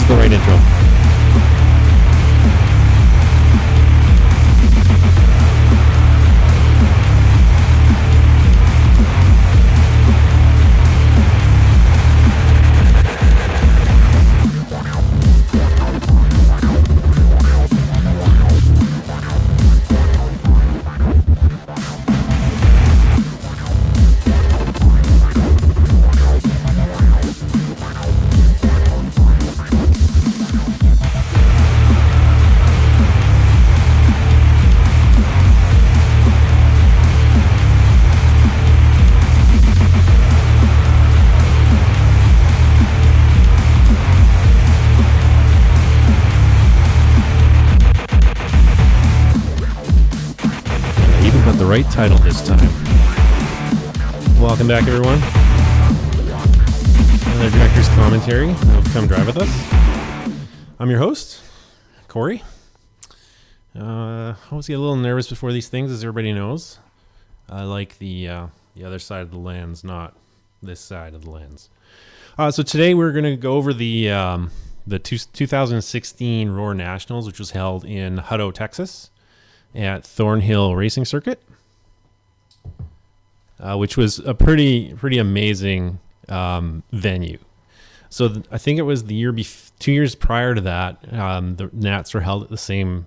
the right intro. Right title this time. Welcome back, everyone. Another director's commentary of Come Drive With Us. I'm your host, Corey. I always get a little nervous before these things, as everybody knows. I like the other side of the lens, not this side of the lens. So today we're going to go over the 2016 RAOR Nationals, which was held in Hutto, Texas, at Thornhill Racing Circuit. Which was a pretty amazing venue. So I think it was the year 2 years prior to that, the Nats were held at the same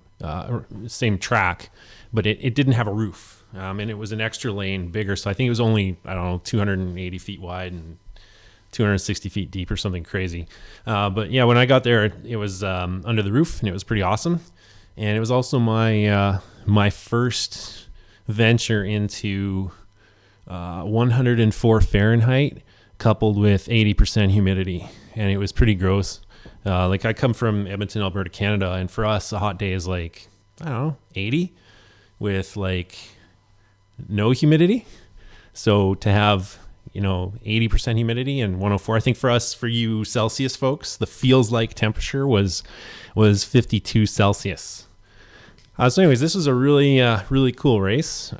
track, but it didn't have a roof, and it was an extra lane bigger. So I think it was only 280 feet wide and 260 feet deep or something crazy. But yeah, when I got there, it was under the roof, and it was pretty awesome. And it was also my first venture into 104 Fahrenheit coupled with 80% humidity, and it was pretty gross. Like, I come from Edmonton, Alberta, Canada, and for us a hot day is like 80 with like no humidity. So to have 80% humidity and 104, I think for us, for you Celsius folks, the feels like temperature was 52 Celsius. So anyways, this was a really cool race.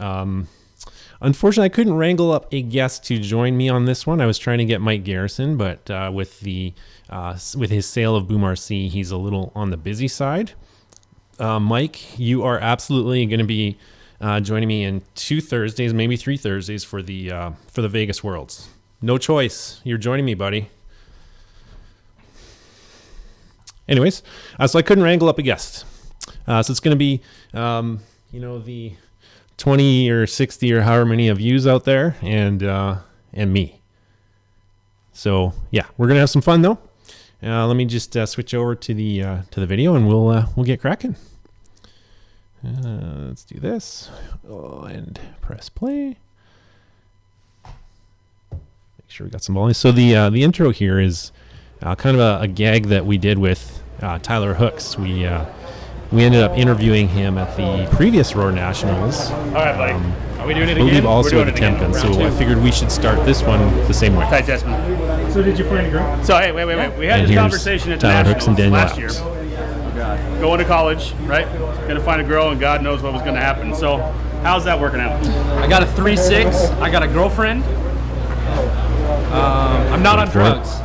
Unfortunately, I couldn't wrangle up a guest to join me on this one. I was trying to get Mike Garrison, but with his sale of Boom RC, he's a little on the busy side. Mike, you are absolutely going to be joining me in 2 Thursdays, maybe 3 Thursdays for the Vegas Worlds. No choice. You're joining me, buddy. Anyways, so I couldn't wrangle up a guest. So it's going to be, the 20 or 60 or however many of yous out there, and me. So yeah, we're gonna have some fun though. Let me just switch over to the video, and we'll get cracking. Let's do this and press play. Make sure we got some volume. So the intro here is kind of a gag that we did with Tyler Hooks. We ended up interviewing him at the previous RAOR Nationals. All right, buddy. Are we doing it again? I believe also at the Tempen, so I figured we should start this one the same way. Ty Testman. So did you find a girl? So hey, wait. We had this conversation at the Tyler Hooks and Nationals Daniel last year. Adams. Oh, God. Going to college, right? Going to find a girl, and God knows what was going to happen. So how's that working out? I got a 3.6. I got a girlfriend. I'm not on drugs.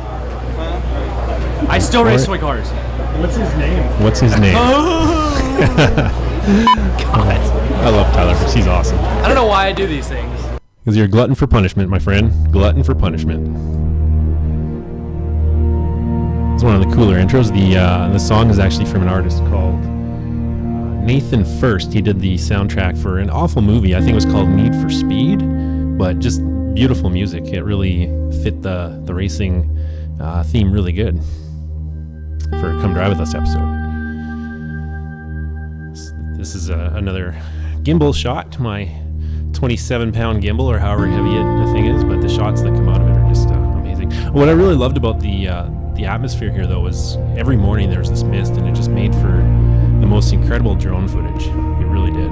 I still race toy cars. What's his name? God. I love Tyler Hooks. He's awesome. I don't know why I do these things. Because you're a glutton for punishment, my friend. Glutton for punishment. It's one of the cooler intros. The song is actually from an artist called Nathan First. He did the soundtrack for an awful movie. I think it was called Need for Speed, but just beautiful music. It really fit the racing theme really good for a Come Drive With Us episode. This is another gimbal shot, my 27-pound gimbal, or however heavy the thing is, but the shots that come out of it are just amazing. What I really loved about the atmosphere here, though, was every morning there was this mist, and it just made for the most incredible drone footage. It really did.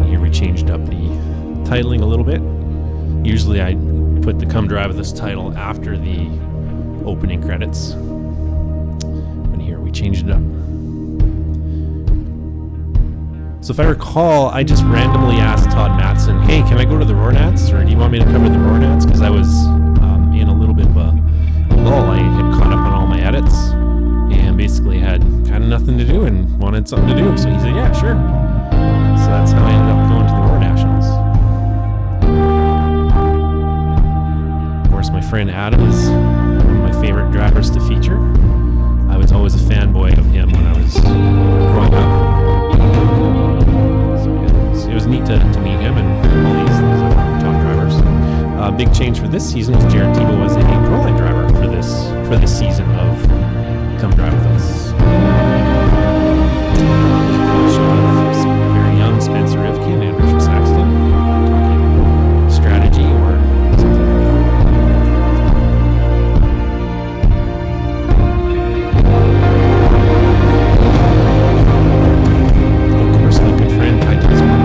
Here we changed up the titling a little bit. Usually I put the Come Drive With Us title after the opening credits, but here we changed it up. So if I recall, I just randomly asked Todd Matson, hey, can I go to the RAOR Nats, or do you want me to cover the RAOR Nats? Because because I was in a little bit of a lull. I had caught up on all my edits and basically had nothing to do and wanted something to do. So he said, yeah, sure. So that's how I ended up going to the RAOR Nationals. Of course, my friend Adam is one of my favorite drivers to feature. I was always a fanboy of him when I was growing up. So it was neat to meet him and all these other top drivers. Big change for this season was Jared Tebow was a Proline driver for this season of Come Drive With Us. Very young Spencer Rivkin and Richard Saxton talking strategy or something. Of course, my good friend Ty Tisman,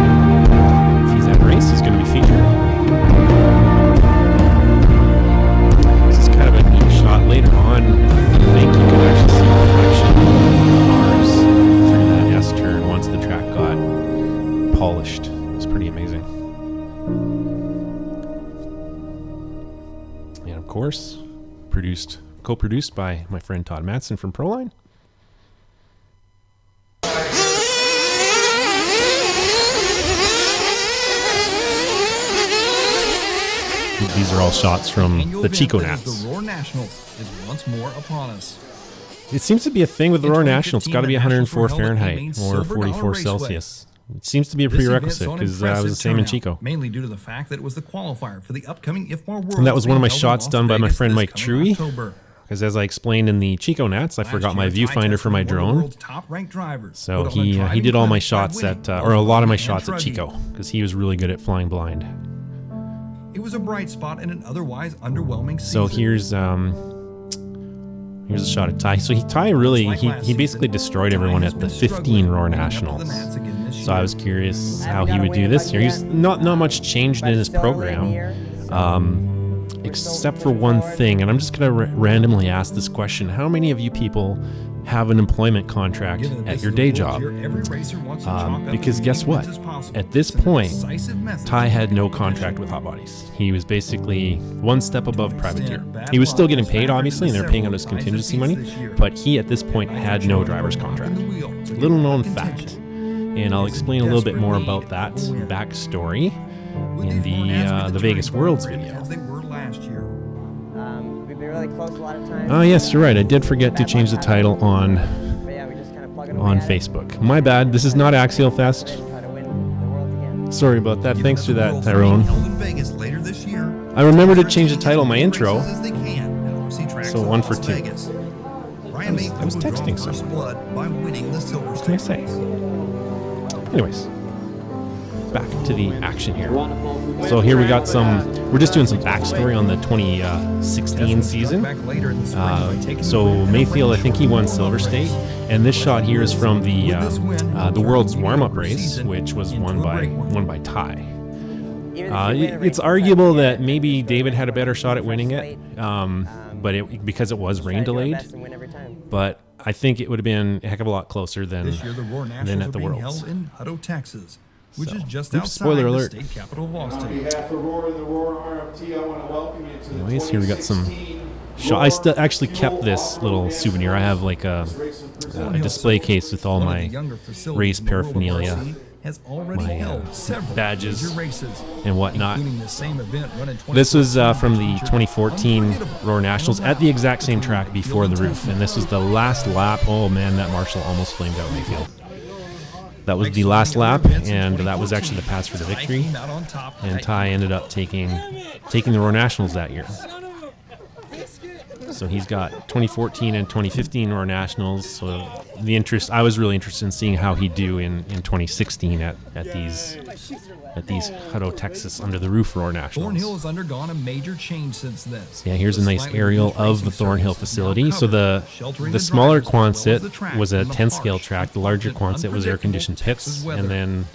if he's at race, he's going to be featured. This is kind of a neat shot later on. I think you can actually see reflection of cars through that S turn once the track got polished. It was pretty amazing. And of course, co-produced by my friend Todd Matson from Proline. These are all shots from the Chico Nats. The RAOR Nationals is once more upon us. It seems to be a thing with the RAOR Nationals. It's got to be 104 Fahrenheit or 44 Celsius. It seems to be a prerequisite because I was the same in Chico. Mainly due to the fact that it was the qualifier for the upcoming IFMAR World. And that was one of my shots done by my friend Mike Truey. Because as I explained in the Chico Nats, I forgot my viewfinder for my drone. So he did all my shots at, or a lot of my shots at Chico, because he was really good at flying blind. It was a bright spot in an otherwise underwhelming season. So here's a shot of Ty. So Ty really, he basically destroyed everyone at the 15 RAOR Nationals. So I was curious how he would do this year. He's not much changed in his program, except for one thing. And I'm just going to randomly ask this question. How many of you people have an employment contract at your day job? Because guess what? At this point, Ty had no contract with Hot Bodies. He was basically one step above privateer. He was still getting paid, obviously, and they're paying out his contingency money, but he at this point had no driver's contract. Little known fact. And I'll explain a little bit more about that backstory in the Vegas Worlds video. Really close a lot of times. Oh yes, you're right. I did forget to change the title on Facebook. My bad. This is not Axial Fest. Sorry about that. Thanks for that, Tyrone. I remember to change the title of my intro. So 1 for 2. I was texting someone. What can I say? Anyways, back to the action here. So here we got we're just doing some backstory on the 2016 season. So Mayfield, I think he won Silver State, and this shot here is from the world's warm-up race, which was won by Ty. It's arguable that maybe David had a better shot at winning it, but because it was rain delayed. But I think it would have been a heck of a lot closer than at the Worlds. In Hutto, Texas, which is just outside spoiler alert. The state capital of Austin. On behalf of RAOR and the RAOR RMT, I want to welcome you to the Anyways, here we got some I actually kept this little souvenir. I have like a display case with all my race paraphernalia, my badges and whatnot. This was from the 2014 RAOR Nationals at the exact same track before the roof, and this was the last lap. Oh man, that Marshall almost flamed out Mayfield. That was the last lap, and that was actually the pass for the victory. And Ty ended up taking the RAOR Nationals that year. So he's got 2014 and 2015 RAOR Nationals. So I was really interested in seeing how he'd do in 2016 at these Hutto, Texas under the roof RAOR Nationals. Thornhill has undergone a major change since then. So yeah, here's a nice aerial of the Thornhill facility. So the smaller Quonset was a 10 scale track. The larger Quonset was air conditioned pits, and then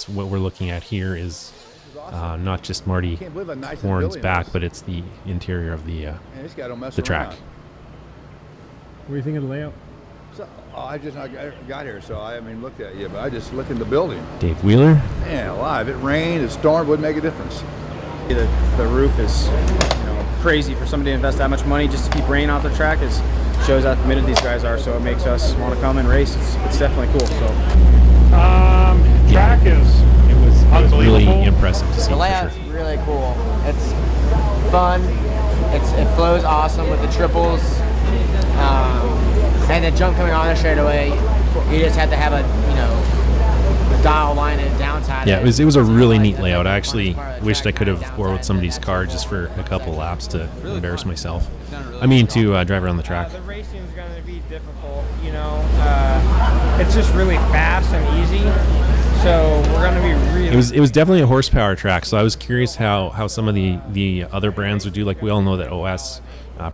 what we're looking at here is not just Marty Horn's back, but it's the interior of the track. What do you think of the layout? So, I got here, so I looked at you, but I just looked in the building. Dave Wheeler. Man, alive. It rained, it stormed, wouldn't make a difference. The roof is, crazy for somebody to invest that much money just to keep rain off the track. It shows how committed these guys are, so it makes us want to come and race. It's definitely cool. So, track is it was really impressive to see. The for layout's sure. really cool. It's fun. It flows awesome with the triples. And the jump coming on there straight away. You just have to have a dial line and downside. Yeah, it was a really neat layout. I actually wished I could have borrowed somebody's car just for a couple laps to embarrass myself. I mean, to drive around the track. The racing's going to be difficult, it's just really fast and easy. So we're going to be really. It was definitely a horsepower track. So I was curious how some of the other brands would do. Like we all know that OS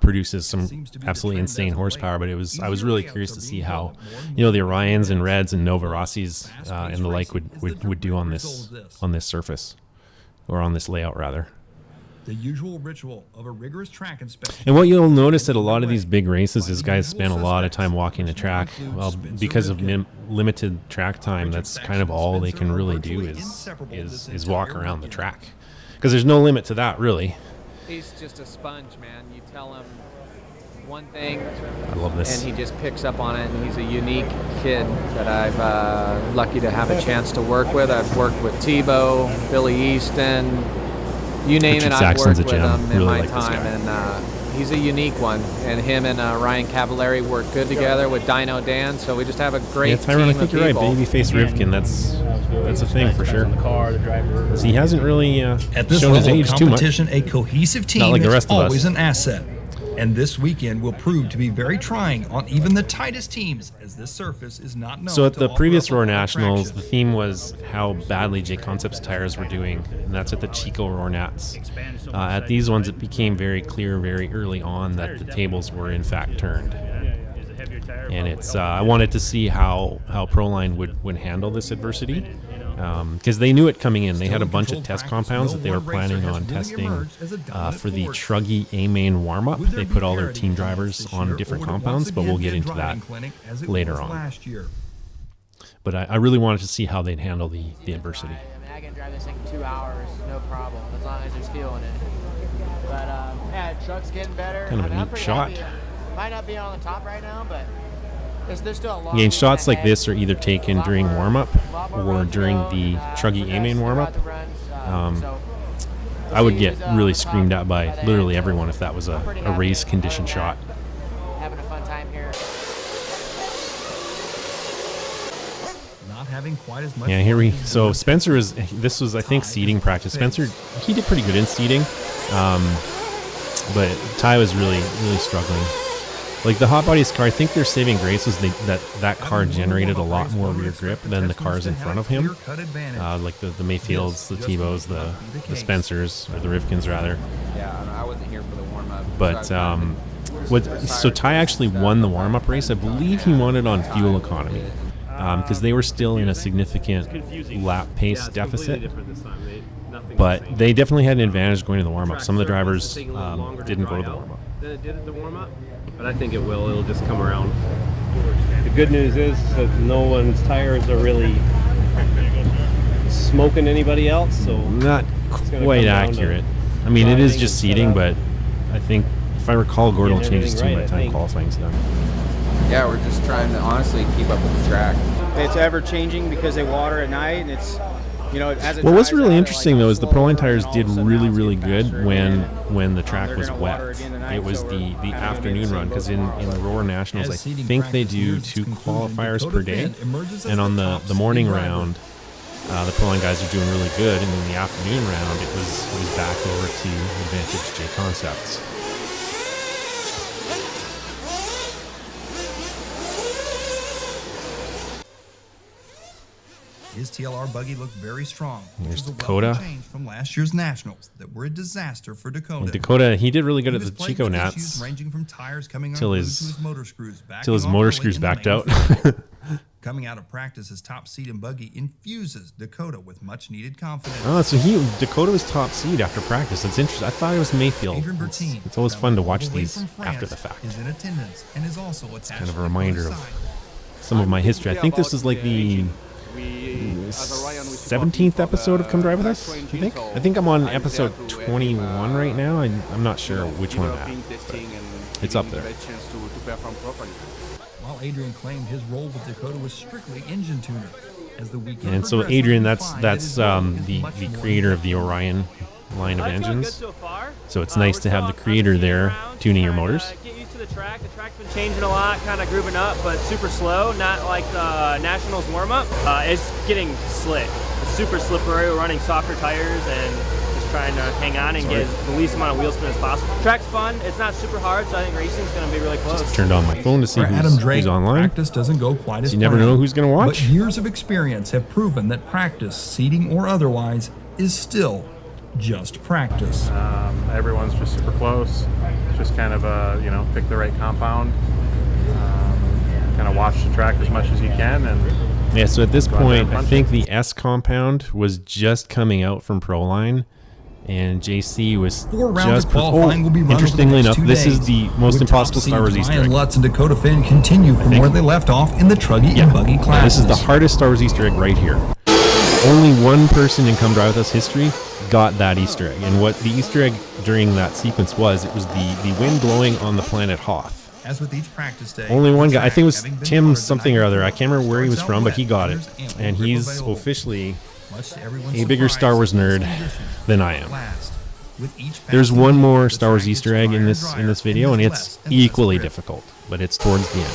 produces some absolutely insane horsepower, but I was really curious to see how the Orions and Reds and Nova Rossis and the like would do on this surface, or on this layout rather. The usual ritual of a rigorous track inspection. And what you'll notice at a lot of these big races is guys spend a lot of time walking the track. Well, because of limited track time, that's kind of all they can really do is walk around the track, because there's no limit to that really. He's just a sponge, man. You tell him one thing, I love this. and he just picks up on it. And he's a unique kid that I've lucky to have a chance to work with. I've worked with Tebow, Billy Easton, you name Richard it. I've Saxton's worked a with gem. him Really in my like this time, guy. and he's a unique one. And him and Ryan Cavallari work good together with Dino Dan. So we just have a great Yeah, Tyrone, I team think of you're right. people. Babyface Rivkin, that's a thing for sure. on the car, the driver. He hasn't really At this shown his level of age too much. competition, a cohesive team Not like the is rest of us. always an asset. And this weekend will prove to be very trying on even the tightest teams, as this surface is not known So at to the offer previous up a RAOR lot of Nationals, the traction. theme was how badly J Concepts tires were doing, and that's at the Chico RAOR Nats. At these ones, it became very clear very early on that the tables were in fact turned. And it's I wanted to see how Proline would handle this adversity, because they knew it coming in. They had a bunch of test compounds that they were planning on testing for the Truggy A-Main warm-up. They put all their team drivers on different compounds, but we'll get into that later on. But I really wanted to see how they'd handle the adversity. I can drive this thing 2 hours, no problem, as long as there's fuel in it. But yeah, truck's getting better. Kind of a I'm neat pretty shot. happy. Might not be on the top right now, but there's still a long Again, way shots like ahead. this are either taken during warm-up or during the Truggy A-Main warm-up. I would get really screamed at by literally everyone if that was a race condition shot. Having a fun time here. Not having quite as much Yeah, here we. fun as So the- Spencer this was I think seeding practice. Spencer, he did pretty good in seeding, but Ty was really struggling. Like the hot bodies car, I think their saving grace was that car generated a lot more rear grip than the cars in front of him. Like the Mayfields, the Tebows, the Spencers, or the Rivkins rather. Yeah, I wasn't here for the warm up. But so Ty actually won the warm-up race. I believe he won it on fuel economy, because they were still in a significant lap pace deficit. But they definitely had an advantage going to the warm-up. Some of the drivers didn't go to the warm-up. Than it did at the warm-up, but I think it will. It'll just come around. The good news is that no one's tires are really smoking anybody else, so Not gonna quite come down to accurate. I mean, it is driving just and seating, setup. but I think if I recall, Gordon will change his everything tune by right, the I time think. qualifying's done. Yeah, we're just trying to honestly keep up with the track. It's ever changing because they water at night, and it's as it Well, what's dries really out, interesting like, though is the slower, Proline and tires all did of a sudden really now it's getting good faster when the track They're was gonna water wet. again tonight, It was so the we're having afternoon some run, because in the RAOR Nationals, I As seeding think they practice do nears its 2 conclusion, qualifiers Dakota per day, Finn emerges as and on top the morning speed driver. round, the Proline guys are doing really good, and in the afternoon round, it was back over to Advantage J Concepts. His TLR buggy looked very strong, which There's was a Dakota. welcome change from last year's Nationals that were a disaster for Dakota. Dakota, he did really good He at was the plagued Chico with Nats issues ranging from tires coming till unglued his- to his motor screws backing till his off motor early screws in the backed main out. field. Coming out of practice, his top seed and buggy infuses Dakota with much needed confidence. Oh, so Dakota was top seed after practice. That's interesting. I thought it was Mayfield. Adrian Bertine, It's always fun to watch all the way these from France, after the fact. is in attendance and is also attached Kind of a to reminder Dakota's of side. some of my history. I think this is like the 17th episode of Come Drive With Us, I think. I think I'm on episode 21 right now. I'm not sure which one I'm at, but it's up there. While Adrian claimed his role with Dakota was strictly engine tuner. As the weekend And so Adrian, that's the creator of the Orion line of engines. So it's nice to have the creator there tuning your motors. Get used to the track. The track's been changing a lot, kind of grooving up, but super slow, not like the Nationals warm-up. It's getting slick. It's super slippery. We're running softer tires and just trying to hang on and get the least amount of wheel spin as possible. Track's fun. It's not super hard, so I think racing's going to be really close. Just turned on my phone to see who's online. Practice doesn't go quite as So you never know who's going to watch. But years of experience have proven that practice, seating or otherwise, is still just practice. Everyone's just super close. Just kind of pick the right compound, kind of watch the track as much as you can, and yeah. So at this point, I think the S compound was just coming out from Proline, and JC was 4 rounds just of qualifying will be run interestingly over the next enough, 2 this days, is the most with impossible top Star Wars seeds Easter Ryan egg. Lutz and Dakota Finn continue from where they left off in the Truggy and Buggy Yeah, classes. this is the hardest Star Wars Easter egg right here. Only one person in Come Drive With Us history got that Easter egg. And what the Easter egg during that sequence was, it was the wind blowing on the planet Hoth. As with each practice day, Only one guy, I think it was Tim something or other. I can't remember where he was from, but he got it. And he's officially a bigger Star Wars nerd than I am. There's one more Star Wars Easter egg in this video, and it's equally difficult, but it's towards the end.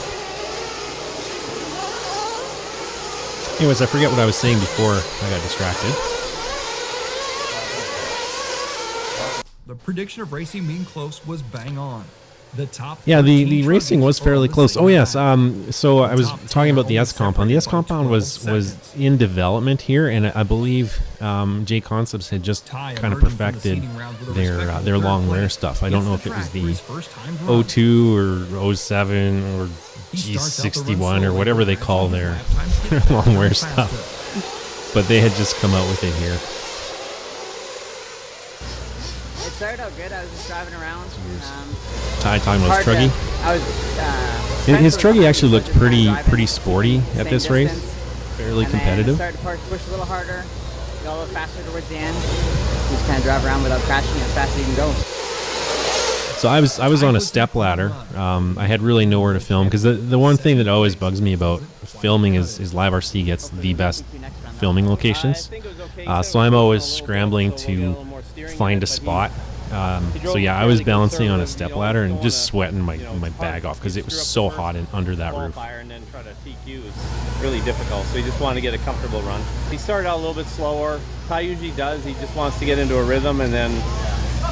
Anyways, I forget what I was saying before I got distracted. The prediction of racing being close was bang on. The top Yeah, the racing was fairly close. Oh yes, so I was talking about the S compound. The S compound was in development here, and I believe J Concepts had just kind of perfected their long wear stuff. I don't know if it was the 02 or 07 or G61 or whatever they call their long wear stuff, but they had just come out with it here. It started out good. I was just driving around. Ty time was Truggy. His His Truggy actually looked pretty sporty at this race. Fairly competitive. Started to push a little harder, go a little faster towards the end. Just kind of drive around without crashing as fast as you can go. So I was on a step ladder. I had really nowhere to film because the one thing that always bugs me about filming is Live RC gets the best filming locations. So I'm always scrambling to find a spot. So yeah, I was balancing on a step ladder and just sweating my bag off because it was so hot under that roof. And then try to TQ is really difficult, so he just wanted to get a comfortable run. He started out a little bit slower. Ty usually does. He just wants to get into a rhythm and then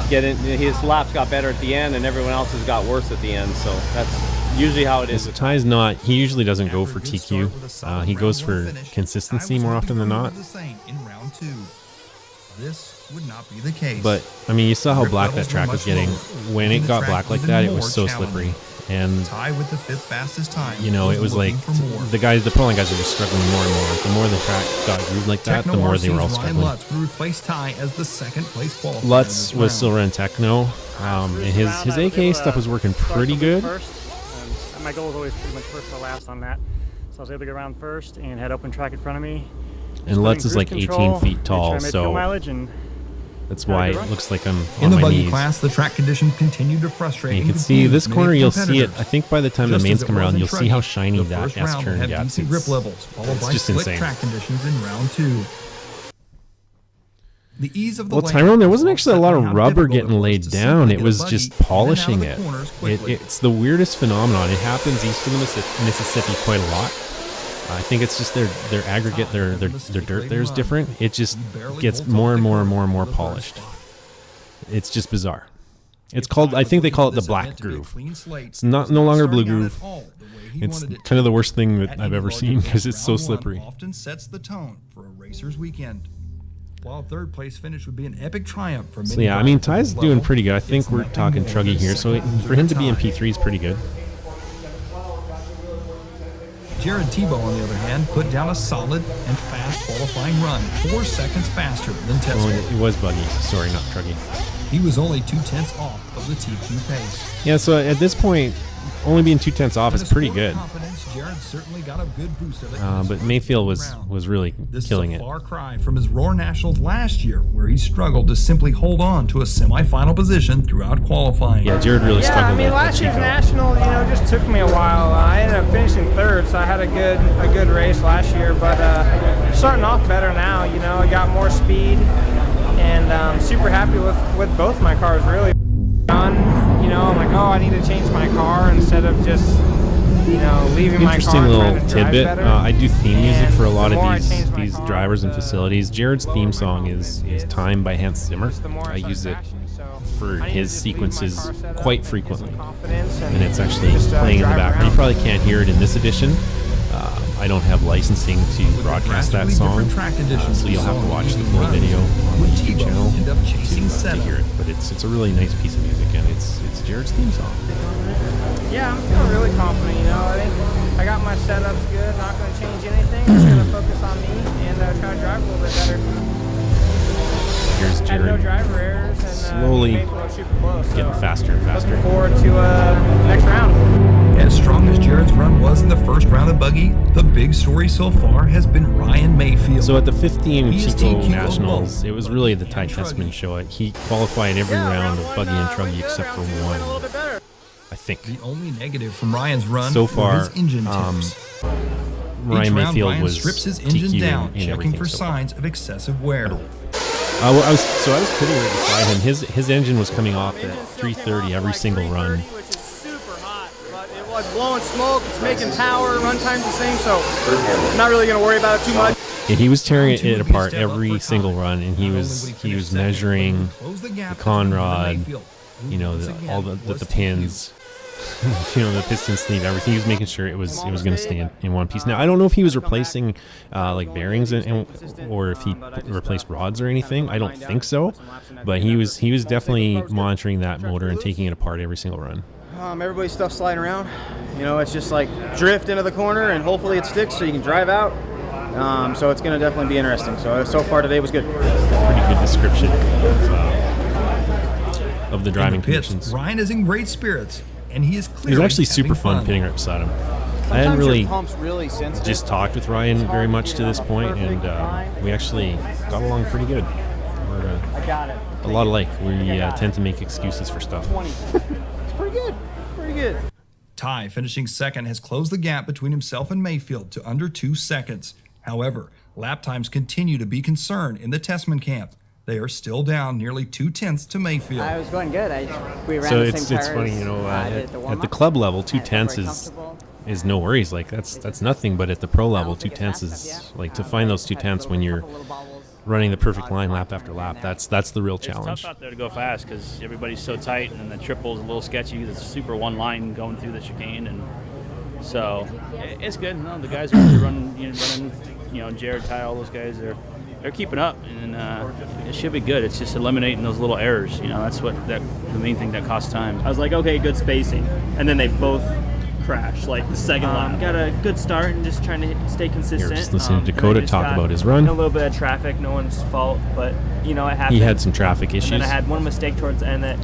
get in. His laps got better at the end, and everyone else's got worse at the end. So that's usually how it is. So Ty's not. He usually doesn't go for TQ. He goes for consistency more often than not. This would not be the case. But I mean, you saw how black that track was getting. When it got black like that, it was so slippery. And Ty with the 5th fastest time. you know, it was like the Proline guys are just struggling more and more. The more the track got grooved like that, the more they were all struggling. Lutz would replace Ty as the 2nd place qualifier. Lutz was still running Techno, and his AK stuff was working pretty good. My goal was always pretty much first or last on that, so I was able to get around first and had open track in front of me. And Lutz is like 18 feet tall, so that's why it looks like I'm in on the my buggy knees. class. The track conditions continued to frustrate. And you can see this corner, you'll see it. I think by the time the mains come around, you'll see how shiny that S turn gets. Grip levels, followed by just slick insane. track conditions in round 2. The ease of the Well, Tyrone, there wasn't actually a lot of rubber getting laid down. It was just polishing it. It's the weirdest phenomenon. It happens east of the Mississippi quite a lot. I think it's just their aggregate, their dirt there is different. It just gets more and more and more and more polished. It's just bizarre. It's called, I think they call it the black groove. It's no longer blue groove. It's kind of the worst thing that I've ever seen because it's so slippery. Often sets the tone for a racer's weekend. While 3rd place finish would be an epic triumph for So yeah, I mean, Ty's doing pretty good. I think we're talking Truggy here, so for him to be in P3 is pretty good. Jared Tebow, on the other hand, put down a solid and fast qualifying run, 4 seconds faster than Tesla. Oh, it was Buggy. Sorry, not Truggy. He was only 0.2 off of the TQ pace. Yeah, so at this point, only being 2/10 off is pretty good. Jared certainly got a good boost of it. But Mayfield was really killing it. it. This is a far cry from his RAOR Nationals last year, where he struggled to simply hold on to a semifinal position throughout qualifying. Yeah, Jared really struggled. I mean, last year's National, just took me a while. I ended up finishing third, so I had a good race last year. But starting off better now. I got more speed, and I'm super happy with both my cars. Really, I'm like, oh, I need to change my car instead of just leaving my car. Interesting little tidbit. I do theme music for a lot the more of I change these my car, drivers and facilities. Jared's theme song is Time by Hans Zimmer. I use it for his sequences quite frequently, and it's actually playing in the background. You probably can't hear it in this edition. I don't have licensing to broadcast that song, so you'll have to watch the full video on the YouTube channel to hear it. But it's a really nice piece of music, and it's Jared's theme song. Yeah, I'm feeling really confident. I think I got my setups good. Not going to change anything. Just going to focus on me and try to drive a little bit better. Here's Jared. Had no driver errors and slowly getting faster and faster. Looking forward to next round. As strong as Jared's run was in the first round of buggy, the big story so far has been Ryan Mayfield. So at the 15 Chico Nationals, it was really the Ty Tessman show. He qualified every round of buggy and truggy except for one, I think. The only negative from Ryan's run so far, his engine tips. Ryan Mayfield Ryan was strips his engine down, in checking for so signs of excessive wear. I was pretty right beside him. His engine was coming off at 330 every single run. It was blowing smoke, it's making power, run time's the same, so I'm not really going to worry about it too much. And he was tearing it apart every single run, and he was measuring the conrod, all the pins, the piston sleeve, everything. He was making sure it was going to stay in one piece. Now I don't know if he was replacing like bearings or if he replaced rods or anything. I don't think so, but he was definitely monitoring that motor and taking it apart every single run. Everybody's stuff sliding around. It's just like drift into the corner and hopefully it sticks so you can drive out. So it's going to definitely be interesting. So far today was good. Pretty good description of the driving conditions. Ryan is in great spirits, and he is clearly It was actually super fun pitting right beside him. I hadn't really just talked with Ryan very much to this point, and we actually got along pretty good. We're a lot alike. We tend to make excuses for stuff. It's pretty good. Pretty good. Ty, finishing second, has closed the gap between himself and Mayfield to under 2 seconds. However, lap times continue to be concerned in the Tessman camp. They are still down nearly 2/10 to Mayfield. I was going good. We ran So the same it's funny, tires, at the club level, 2/10 is no worries. Like that's nothing. But at the pro level, 2/10 is like to find those 2/10 when you're running the perfect line lap after lap. That's the real challenge. It's tough out there to go fast because everybody's so tight, and then the triple's a little sketchy. It's super one line going through the chicane, and so it's good. No, the guys are really running. Jared, Ty, all those guys they're keeping up, and it should be good. It's just eliminating those little errors. That's the main thing that costs time. I was like, okay, good spacing, and then they both crashed. Like the second lap, got a good start and just trying to stay consistent. You're just listening to Dakota talk about his run. A little bit of traffic, no one's fault, but it happened. He had some traffic issues. And then I had one mistake towards the end that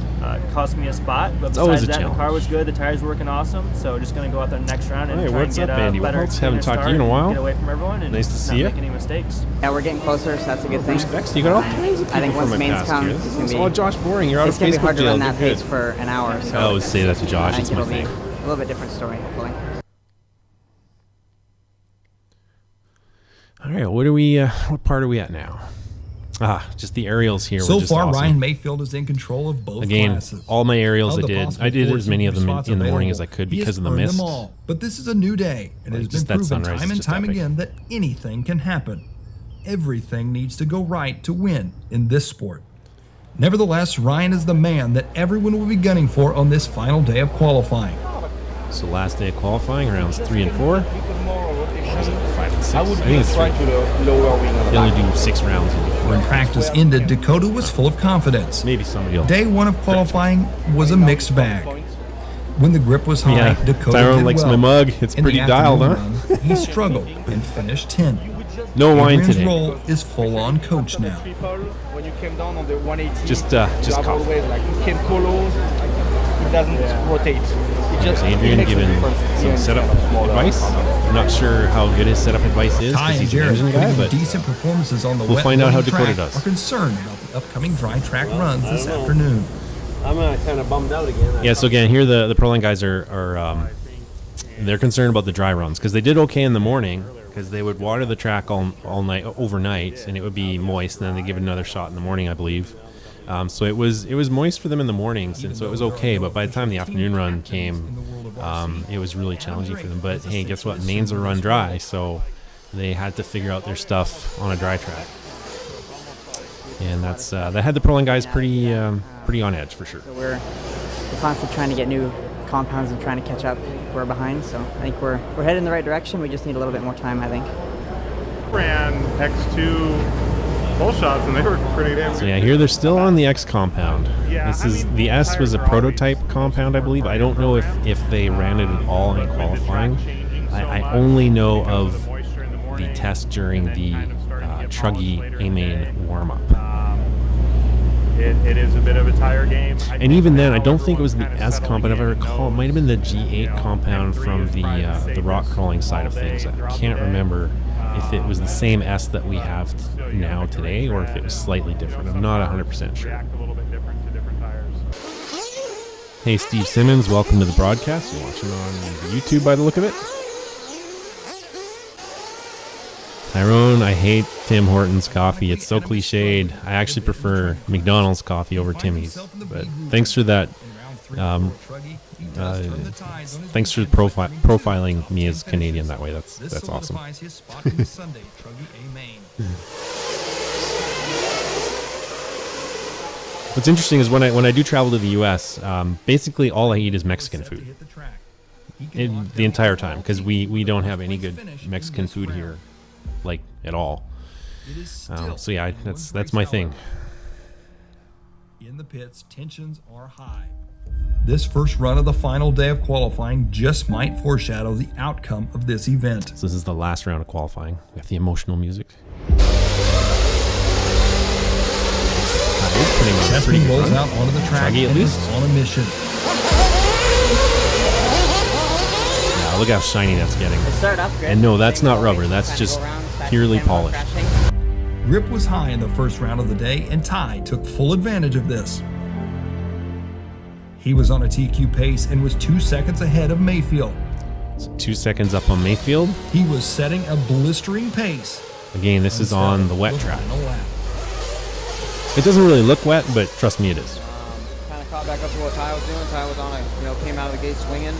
cost me a spot. But it's always besides a that, challenge. the car was good. The tires were working awesome. So just gonna go out there next round and try and get Andy? a better Haven't talked to you in a while. Get away from everyone and nice to see not make any mistakes. Yeah, we're getting closer, so that's a good thing. Respects. You got all kinds of people I think once from mains my past come, here. it's gonna be. Josh Boring, you're out of It's gonna be Facebook hard to jail. run that Good. pace for an hour. So I always say that to Josh. It's my thing. A little bit different story, hopefully. All right, what part are we at now? Just the aerials here. So were just far, awesome. Ryan Mayfield is in control of both classes. All my aerials Of I the did. possible I did 14 as many of them spots in the morning available, as I could he has because of the earned mist. them all. But this is a new day, and it has been proven time and time again that anything can happen. Everything needs to go right to win in this sport. Nevertheless, Ryan is the man that everyone will be gunning for on this final day of qualifying. So last day of qualifying, rounds 3 and 4. Or is it 5 and 6? I would think it's 3. try to the lower wing. They only do 6 rounds. When practice ended, Dakota was full of confidence. Maybe somebody else. Day 1 of qualifying was a mixed bag. When the grip was high, Yeah, Dakota Tyrone did likes well. my mug. It's In the pretty dialed, huh? afternoon run, he struggled and finished 10. No wine Adrian's today. role is full-on coach now. When you came down on the 180, Just you have cough. always like Ken Colos, it doesn't rotate. It There's Adrian giving some setup advice. I'm not sure how good his setup advice is Ty because and he's an Jared, engine guy, putting but decent performances on the we'll wet find out how rolling Dakota track, does. are concerned about the upcoming dry track runs this afternoon. I'm kind of bummed out again. yeah. So again, here the Proline guys are they're concerned about the dry runs because they did okay in the morning because they would water the track all night overnight and it would be moist, and then they give it another shot in the morning, I believe. So it was moist for them in the mornings, and so it was okay. But by the time the afternoon run came, it was really challenging for them. But hey, guess what? Mains will run dry, so they had to figure out their stuff on a dry track, and that's that had the Proline guys pretty on edge for sure. So we're constantly trying to get new compounds and trying to catch up. We're behind, so I think we're headed in the right direction. We just need a little bit more time, I think. Ran X2 full shots and they were pretty damn So yeah, here they're still on the X compound. The S was a prototype compound, I believe. I don't know if they ran it at all in qualifying. I only know of the test during the Truggy A-Main warm-up. It is a bit of a tire game. And even then, I don't think it was the S compound. If I recall, it might have been the G8 compound from the rock crawling side of things. I can't remember if it was the same S that we have now today or if it was slightly different. I'm not 100% sure. Hey, Steve Simmons, welcome to the broadcast. You're watching on YouTube by the look of it. Tyrone, I hate Tim Hortons coffee. It's so cliched. I actually prefer McDonald's coffee over Timmy's. But thanks for that. Thanks for profiling me as Canadian that way. That's awesome. What's interesting is when I do travel to the U.S., basically all I eat is Mexican food. The entire time, because we don't have any good Mexican food here. Like at all. So yeah, that's my thing. In the pits, tensions are high. This first run of the final day of qualifying just might foreshadow the outcome of this event. So this is the last round of qualifying with the emotional music. Chessman rolls out onto the track at least on a mission. Look how shiny that's getting. Good. And no, that's not rubber. That's just purely polished. Grip was high in the first round of the day, and Ty took full advantage of this. He was on a TQ pace and was 2 seconds ahead of Mayfield. So 2 seconds up on Mayfield. He was setting a blistering pace. Again, this is on the wet track. It doesn't really look wet, but trust me, it is. Kind of caught back up to what Ty was doing. Ty was on came out of the gate swinging.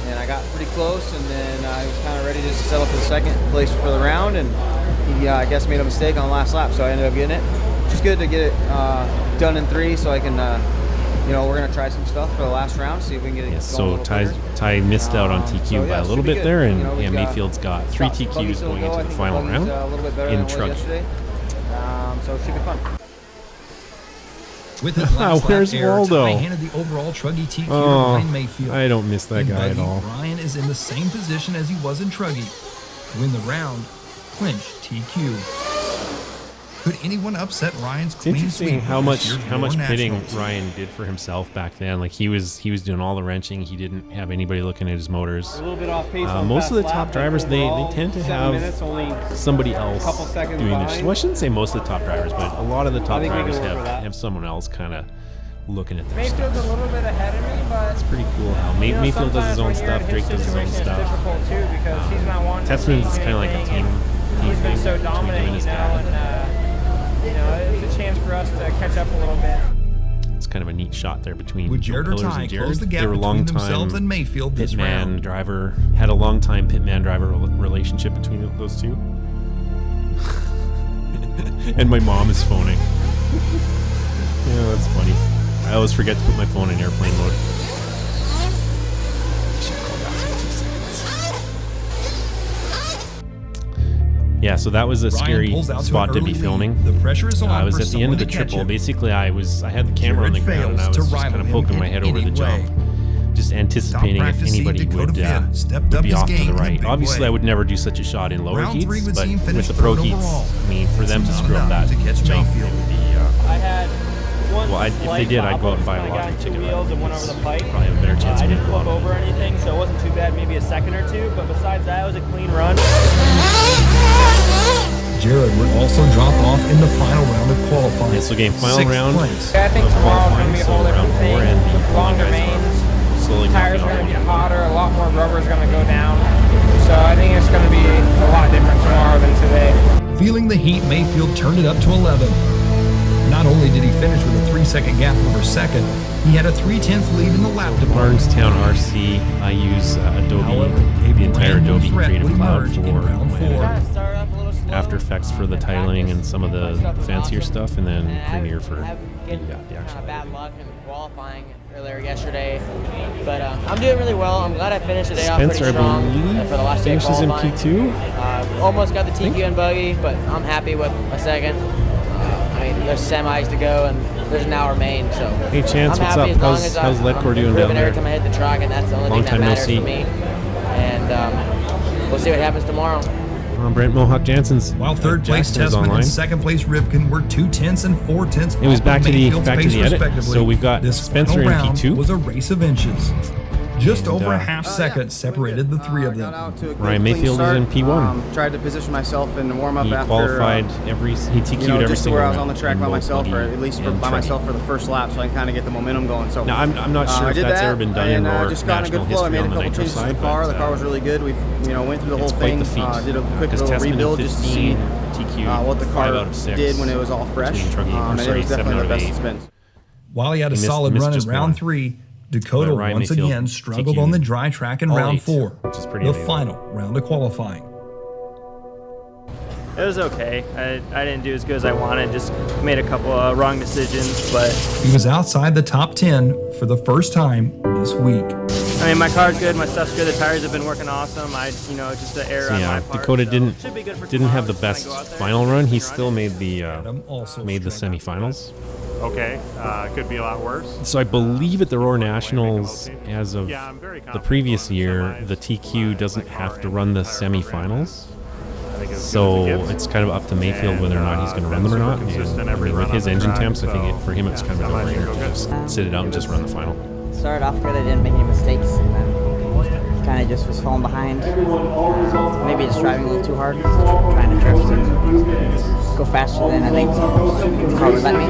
And I got pretty close, and then I was kind of ready just to settle for the second place for the round, and he, I guess, made a mistake on the last lap, so I ended up getting it. Just good to get it done in 3, so I can, we're going to try some stuff for the last round, see if we can get it going so Ty missed out on TQ by a little bit there, and Mayfield's got 3 TQs going into the final round in truck. So it should be fun. With his last where's lap error, Waldo? Ty handed the overall Truggy TQ to Ryan Mayfield. I don't miss that In guy buggy, at all. Ryan is in the same position as he was in Truggy. Win the round, clinch TQ. Could anyone upset Ryan's It's clean interesting sweep how of much this year's how much Roar pitting Nationals? Ryan did for himself back then. Like he was doing all the wrenching. He didn't have anybody looking at his motors. A little bit off pace on Most of the fast top lap, drivers but they overall, tend to 7 have minutes, only somebody a else couple seconds doing this. behind. Well, I shouldn't say most of the top drivers, but a lot of the top I think we can drivers work with that. have someone else kind of looking at their stuff. Mayfield's a little bit ahead of me, but It's pretty cool how Mayfield does his own stuff, Drake does his own stuff. It's difficult too because he's not wanting to Tessman's do is kind of like a anything, team He's been thing so between dominant, him and his dad. and it's a chance for us to catch up a little bit. It's kind of a neat shot there between Would Jared or Pillars Ty and Jared. close the gap They were a long between themselves time and Mayfield this pitman round? driver, had a long time pitman driver relationship between those two. And my mom is phoning. Yeah, that's funny. I always forget to put my phone in airplane mode. Yeah, so that was a scary spot to be filming. The pressure is on I was for at the end of the someone to catch triple. him. Basically, I had the camera on the ground and I was just kind of poking my head over the jump, just anticipating if anybody would be off to the right. Obviously, I would never do such a shot in lower heats, but with the pro heats, I mean, for them to screw up that jump, it would be. I had one Well, if they did, I'd go out and buy a lottery ticket. Wheels and went over the pipe. Probably have a better chance. I didn't flip over or anything, so it wasn't too bad. Maybe a second or two, but besides that, it was a clean run. Jared would also drop off in the final round of qualifying. Yeah, so game final Sixth round. place. I think tomorrow's going to be a whole different thing. Longer mains, slowly tires are going to get hotter, a lot more rubber is going to go down. So I think it's going to be a lot different tomorrow than today. Feeling the heat, Mayfield turned it up to 11. Not only did he finish with a 3-second gap over second, he had a 3/10 lead in the lap department. Barnestown RC, I use Adobe, the entire Adobe Creative Cloud for After Effects for the titling and some of the fancier stuff, and then Premiere for the actual. Bad luck in qualifying earlier yesterday, but I'm doing really well. I'm glad I finished the day off pretty strong for the last day of qualifying. Finishes in P2. Almost got the TQ and buggy, but I'm happy with a second. I mean, there's semis to go, and there's an hour main, so hey, Chance, I'm what's happy up? as long as How's Ledcore doing down there? Every time I hit the track, and that's the only Long thing that time no matters see. for me. And we'll see what happens tomorrow. Brent Mohawk Jansen's. While third place Tessman and second place Rivkin were 2/10 and 4/10. It was back to the edit. Respectively. So we've got this Spencer in final round P2. was a race of inches. Just over a half second separated the three of them. Ryan Mayfield is in P1. Tried to position myself in the warm up He after qualified he TQ'd every just to single where I was round on the track by in myself, both or at least and by Trey. myself for the first lap, so I can kind of get the momentum going. So now I'm not sure I if did that's that, ever been done in and RAOR just got in a national good flow. I history made a on the couple nitro changes to the side, car. but, The car was really good. We went through the whole it's quite thing. the feat. Did a quick Because little Tessman rebuild just to see TQ what the car 5 out of 6 did when it was all fresh. between Truckee, And it was 7 definitely out the of best 8. spins. While he had a He missed solid run in just round one. 3, Dakota Ryan once Mayfield again struggled TQ'd on the dry track in all round 8, 4, which is pretty the amazing. final round of qualifying. It was okay. I didn't do as good as I wanted. Just made a couple of wrong decisions, but He was outside the top 10 for the first time this week. I mean, my car's good, my stuff's good. The tires have been working awesome. Just an error So on yeah, my part. Dakota so didn't should be good for have the tomorrow. best Just kinda go out there final and run. He run still it. made the semifinals. Okay, could be a lot worse. So I believe at the RAOR Nationals, as of the previous year, the TQ doesn't have to run the semifinals. So it's kind of up to Mayfield whether or not he's going to run them or not. And, I mean, with his engine temps, I think for him it's kind of a no-brainer to just sit it out and just run the final. Started off good, I didn't make any mistakes, and then kind of just was falling behind. Maybe just driving a little too hard, trying to drift and go faster than I think the car would let me.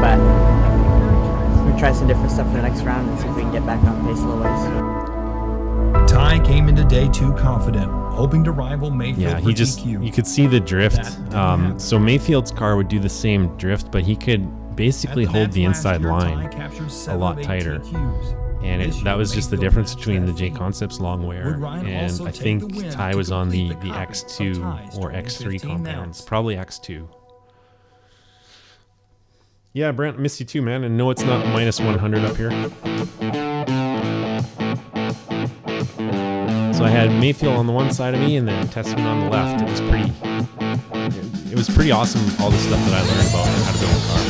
But we'll try some different stuff for the next round and see if we can get back on pace a little ways. Ty came into day 2 confident, hoping to rival Mayfield Yeah, for he just, TQ. you could see the drift. So Mayfield's car would do the same drift, but he could basically hold the inside line a lot tighter. And that was just the difference between the J Concepts long wear, and I think Ty was on the X2 or X3 compounds, probably X2. Yeah, Brent, miss you too, man, and no, it's not minus 100 up here. So I had Mayfield on the one side of me, and then Tessman on the left. It was pretty awesome, all the stuff that I learned about how to build a car.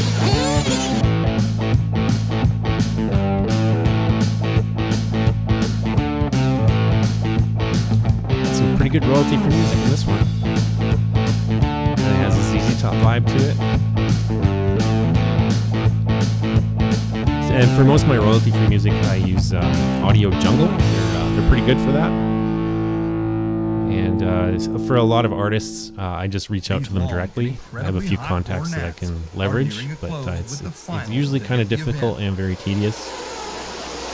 Some pretty good royalty for music in this one. And it has a ZZ Top vibe to it. And for most of my royalty free music, I use Audio Jungle. They're pretty good for that. And for a lot of artists, I just reach out to them directly. I have a few contacts that I can leverage, but it's usually kind of difficult and very tedious.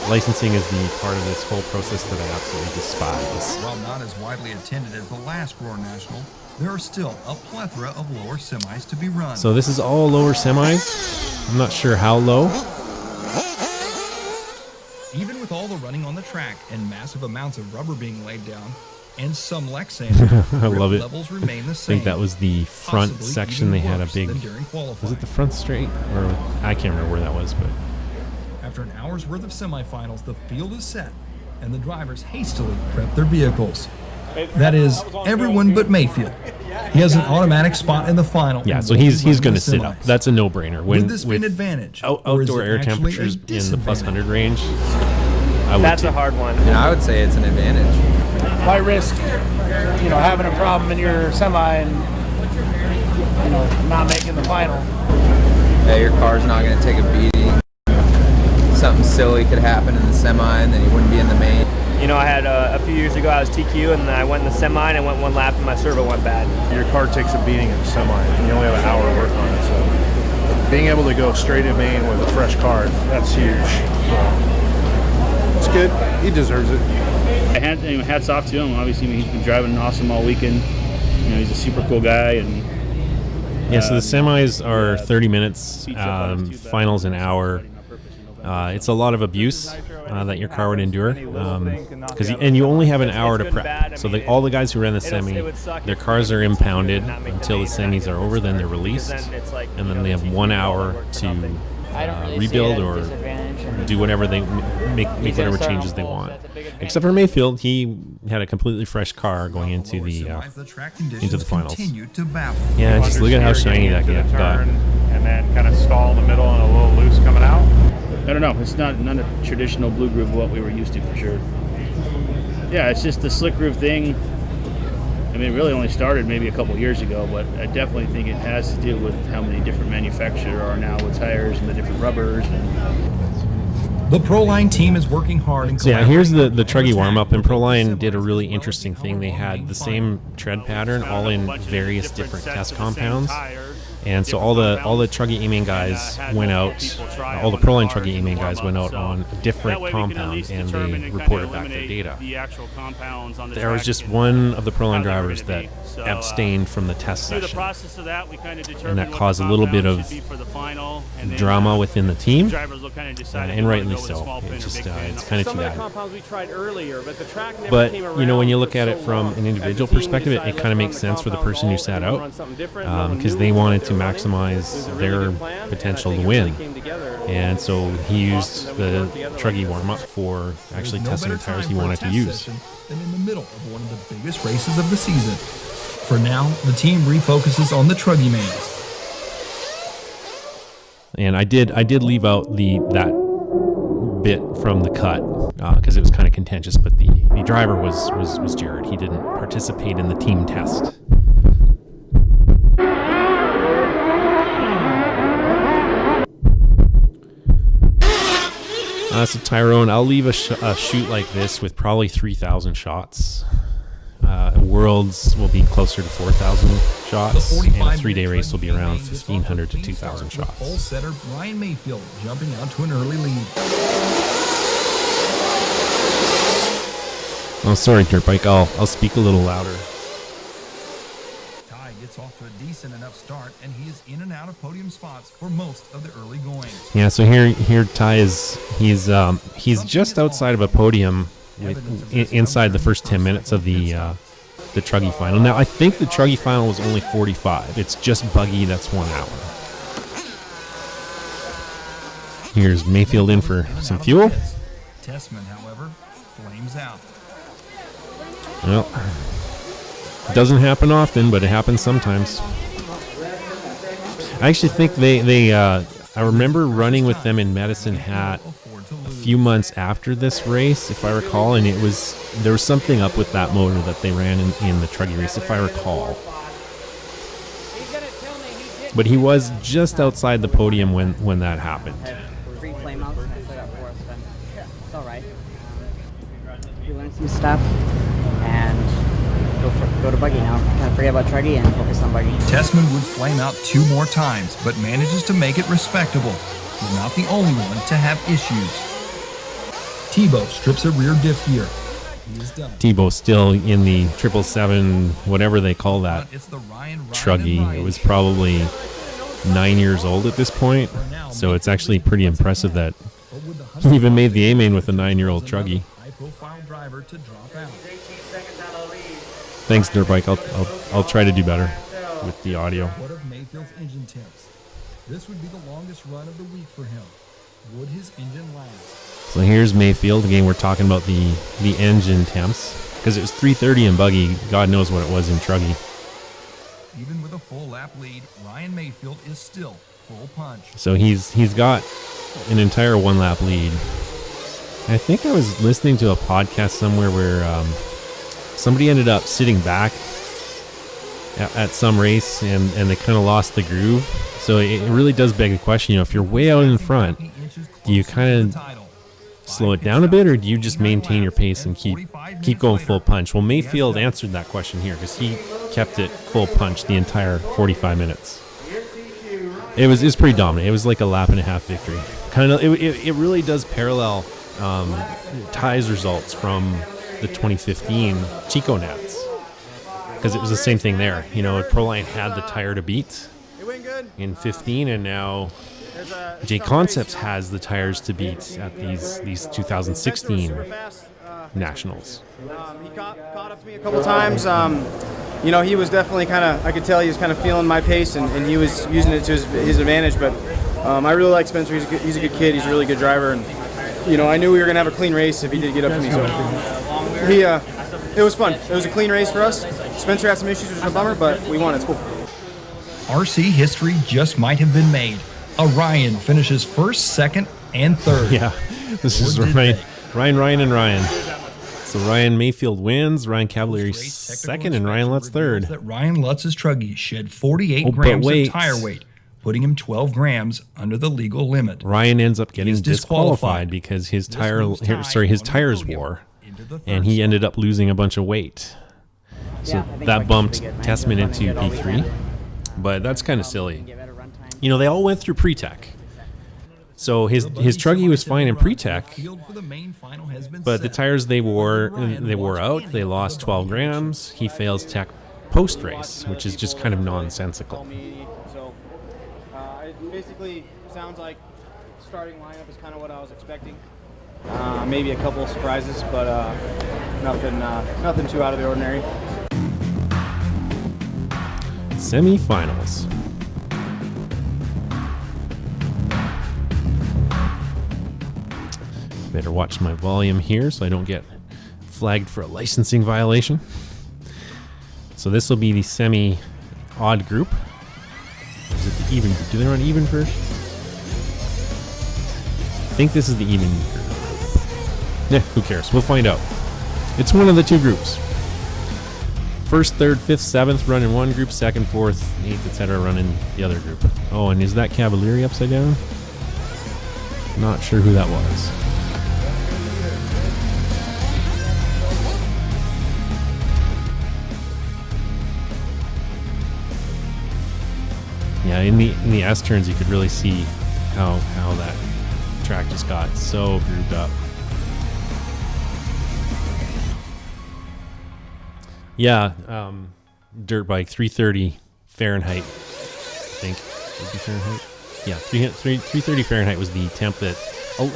Licensing is the part of this whole process that I absolutely despise. While not as widely attended as the last RAOR National, there are still a plethora of lower semis to be run. So this is all lower semis. I'm not sure how low. Even with all the running on the track and massive amounts of rubber being laid down, and some Lexan, I love it. levels remain the I same. think that was the front possibly section. even They had a worse big. than during qualifying. Was it the front straight? Or I can't remember where that was, but. After an hour's worth of semifinals, the field is set, and the drivers hastily prep their vehicles. That is, everyone but Mayfield. He has an automatic spot in the final. Yeah, so he's going to sit up. That's a no-brainer. Would this be an advantage? Outdoor air temperatures in the plus 100 range, I would That's too. a hard one. I would say it's an advantage. Why risk, having a problem in your semi and, not making the final? that your car's not going to take a beating. Something silly could happen in the semi, and then you wouldn't be in the main. You know, I had a few years ago, I was TQ, and I went in the semi, and I went one lap, and my servo went bad. Your car takes a beating in the semi, and you only have an hour to work on it. So being able to go straight in main with a fresh car, that's huge. So it's good. He deserves it. Hats off to him. Obviously, he's been driving awesome all weekend. You know, he's a super cool guy, and yeah. So the semis are 30 minutes, finals an hour. It's a lot of abuse that your car would endure, and you only have an hour to prep. So all the guys who ran the semi, their cars are impounded until the semis are over. Then they're released, and then they have 1 hour to rebuild or do whatever they make whatever changes they want. Except for Mayfield, he had a completely fresh car going into the finals. Yeah, just look at how shiny that got. And then kind of stall in the middle and a little loose coming out. I don't know. It's not a traditional blue groove what we were used to for sure. Yeah, it's just the slick groove thing. I mean, it really only started maybe a couple years ago, but I definitely think it has to do with how many different manufacturers are now with tires and the different rubbers. The Proline team is working hard. So yeah, here's the Truggy warm-up, and Proline did a really interesting thing. They had the same tread pattern all in various different test compounds. And so all the Truggy A-Main guys went out, all the Proline Truggy A-Main guys went out on a different compound, and they reported back their data. There was just one of the Proline drivers that abstained from the test session, and that caused a little bit of drama within the team, and rightly so. It's kind of too bad. But you know, when you look at it from an individual perspective, it kind of makes sense for the person who sat out, because they wanted to maximize their potential to win. And so he used the Truggy warm-up for actually testing the tires he wanted to use. Than in the middle of one of the biggest races of the season. For now, the team refocuses on the Truggy Mains. And I did leave out that bit from the cut because it was kind of contentious, but the driver was Jared. He didn't participate in the team test. So Tyrone, I'll leave a shoot like this with probably 3,000 shots. Worlds will be closer to 4,000 shots, and a 3-day race will be around 1,500 to 2,000 shots. Pole setter Ryan Mayfield jumping out to an early lead. Oh, sorry, Dirt Bike. I'll speak a little louder. Ty gets off to a decent enough start, and he is in and out of podium spots for most of the early goings. Yeah, so here Ty is he's just outside of a podium inside the first 10 minutes of the Truggy final. Now I think the Truggy final was only 45. It's just buggy that's 1 hour. Here's Mayfield in for some fuel. Tessman, however, flames out. Well, it doesn't happen often, but it happens sometimes. I actually think I remember running with them in Medicine Hat a few months after this race, if I recall, and there was something up with that motor that they ran in the Truggy race, if I recall. But he was just outside the podium when that happened. Free flame out. It's all right. We learned some stuff and go to buggy now. Kind of forget about Truggy and focus on buggy. Tessman would flame out 2 more times, but manages to make it respectable. He's not the only one to have issues. Tebow strips a rear diff gear. Tebow still in the 777, whatever they call that Truggy. It was probably 9 years old at this point, so it's actually pretty impressive that he even made the A-Main with a 9-year-old Truggy. Thanks, Dirt Bike. I'll try to do better with the audio. What of Mayfield's engine temps? This would be the longest run of the week for him. Would his engine last? So here's Mayfield. Again, we're talking about the engine temps because it was 330 in buggy. God knows what it was in Truggy. Even with a full lap lead, Ryan Mayfield is still full punch. So he's got an entire 1 lap lead. I think I was listening to a podcast somewhere where somebody ended up sitting back at some race, and they kind of lost the groove. So it really does beg the question, if you're way out in front, do you kind of slow it down a bit, or do you just maintain your pace and keep going full punch? Well, Mayfield answered that question here because he kept it full punch the entire 45 minutes. It was pretty dominant. It was like a lap and a half victory. It really does parallel Ty's results from the 2015 Chico Nats, because it was the same thing there. Proline had the tire to beat in 15, and now J Concepts has the tires to beat at these 2016 nationals. He caught up to me a couple times. He was definitely I could tell he was kind of feeling my pace, and he was using it to his advantage. But I really like Spencer. He's a good kid. He's a really good driver, and I knew we were going to have a clean race if he did get up to me. So it was fun. It was a clean race for us. Spencer had some issues, which was a bummer, but we won. It's cool. RC history just might have been made. Ryan finishes first, second, and third. Yeah, this is Ryan, and Ryan. So Ryan Mayfield wins, Ryan Cavalieri second, and Ryan Lutz third. That Ryan Lutz's Truggy shed 48 grams of tire weight, putting him 12 grams under the legal limit. Ryan ends up getting disqualified because his tires wore, and he ended up losing a bunch of weight. So that bumped Tessman into P3, but that's kind of silly. They all went through pre-tech. So his Truggy was fine in pre-tech, but the tires they wore out. They lost 12 grams. He fails tech post-race, which is just kind of nonsensical. So it basically sounds like starting lineup is kind of what I was expecting. Maybe a couple of surprises, but nothing too out of the ordinary. Semi-finals. Better watch my volume here so I don't get flagged for a licensing violation. So this will be the semi-odd group. Is it the even group? Do they run even first? I think this is the even group. Yeah, who cares? We'll find out. It's one of the two groups. First, third, fifth, seventh run in one group. Second, fourth, eighth, etc. run in the other group. Oh, and is that Cavalieri upside down? Not sure who that was. Yeah, in the S turns, you could really see how that track just got so grooved up. Yeah, dirt bike 330 Fahrenheit, I think. Would be Fahrenheit? Yeah, 330 Fahrenheit was the temp that.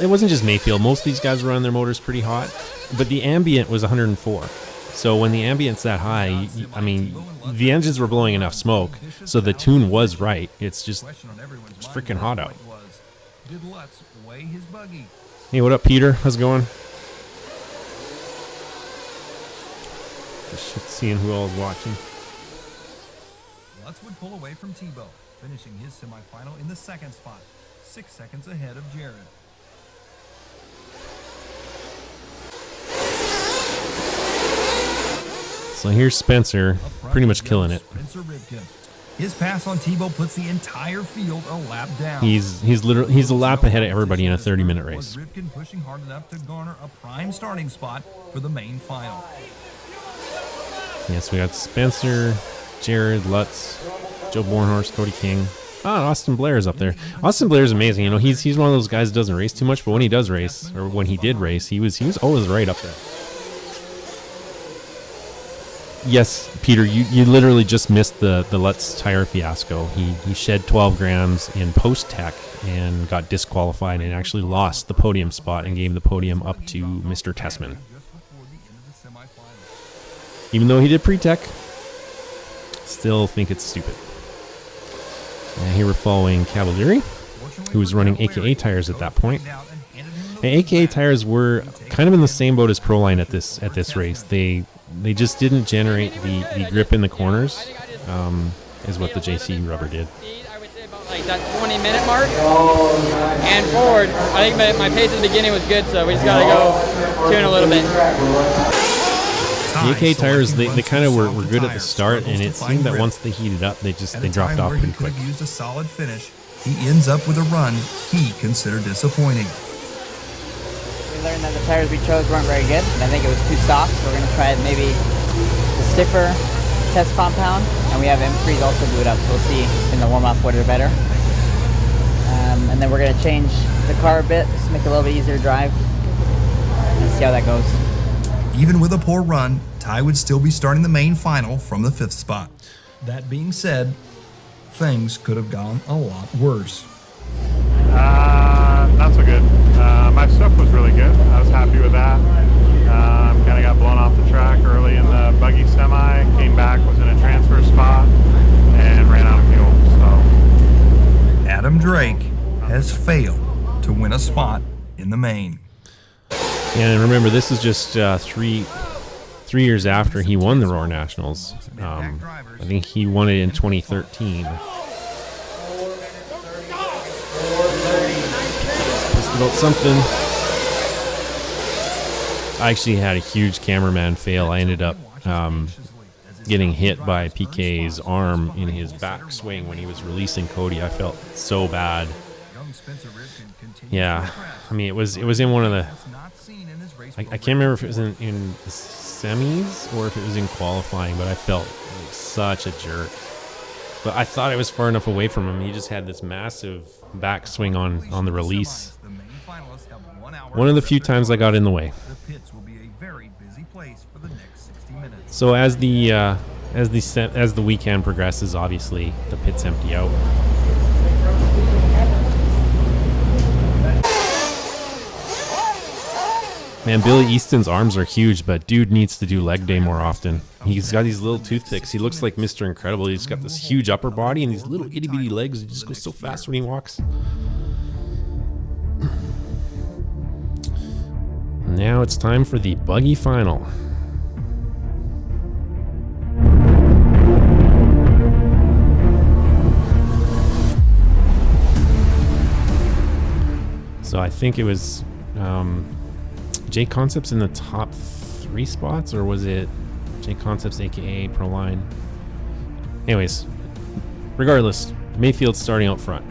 It wasn't just Mayfield. Most of these guys were running their motors pretty hot, but the ambient was 104. So when the ambient's that high, the engines were blowing enough smoke, so the tune was right. It's just freaking hot out. Hey, what up, Peter? How's it going? Just seeing who all is watching. Lutz would pull away from Tebow, finishing his semifinal in the second spot, 6 seconds ahead of Jared. So here's Spencer, pretty much killing it. His pass on Tebow puts the entire field a lap down. He's a lap ahead of everybody in a 30-minute race. Rivkin pushing hard enough to garner a prime starting spot for the main final. Yes, we got Spencer, Jared, Lutz, Joe Bornhorst, Cody King. Austin Blair is up there. Austin Blair is amazing. He's one of those guys that doesn't race too much, but when he does race, or when he did race, he was always right up there. Yes, Peter, you literally just missed the Lutz tire fiasco. He shed 12 grams in post-tech and got disqualified and actually lost the podium spot and gave the podium up to Mr. Tessman. Even though he did pre-tech, still think it's stupid. And here we're following Cavalieri, who was running AKA tires at that point. And AKA tires were kind of in the same boat as Proline at this race. They just didn't generate the grip in the corners, is what the JC rubber did. Like that 20-minute mark and forward. I think my pace at the beginning was good, so we just got to go tune a little bit. The AK tires, they kind of were good at the start, and it seemed that once they heated up, they dropped off pretty quick. He used a solid finish. He ends up with a run he considered disappointing. We learned that the tires we chose weren't very good, and I think it was too soft, so we're going to try maybe the stiffer test compound, and we have M3s also glued up, so we'll see in the warm-up what are better. And then we're going to change the car a bit, just to make it a little bit easier to drive, and see how that goes. Even with a poor run, Ty would still be starting the main final from the 5th spot. That being said, things could have gone a lot worse. Not so good. My stuff was really good. I was happy with that. Kind of got blown off the track early in the buggy semi, came back, was in a transfer spot, and ran out of fuel. So Adam Drake has failed to win a spot in the main. And remember, this is just 3 years after he won the RAOR Nationals. I think he won it in 2013. Just about something. I actually had a huge cameraman fail. I ended up getting hit by PK's arm in his backswing when he was releasing Cody. I felt so bad. Yeah, I mean, it was in one of the... I can't remember if it was in the semis or if it was in qualifying, but I felt like such a jerk. But I thought I was far enough away from him. He just had this massive backswing on the release. One of the few times I got in the way. So as the weekend progresses, obviously the pits empty out. Man, Billy Easton's arms are huge, but dude needs to do leg day more often. He's got these little toothpicks. He looks like Mr. Incredible. He's got this huge upper body and these little itty bitty legs. He just goes so fast when he walks. Now it's time for the buggy final. So I think it was J Concepts in the top 3 spots, or was it J Concepts aka Proline? Anyways, regardless, Mayfield's starting out front.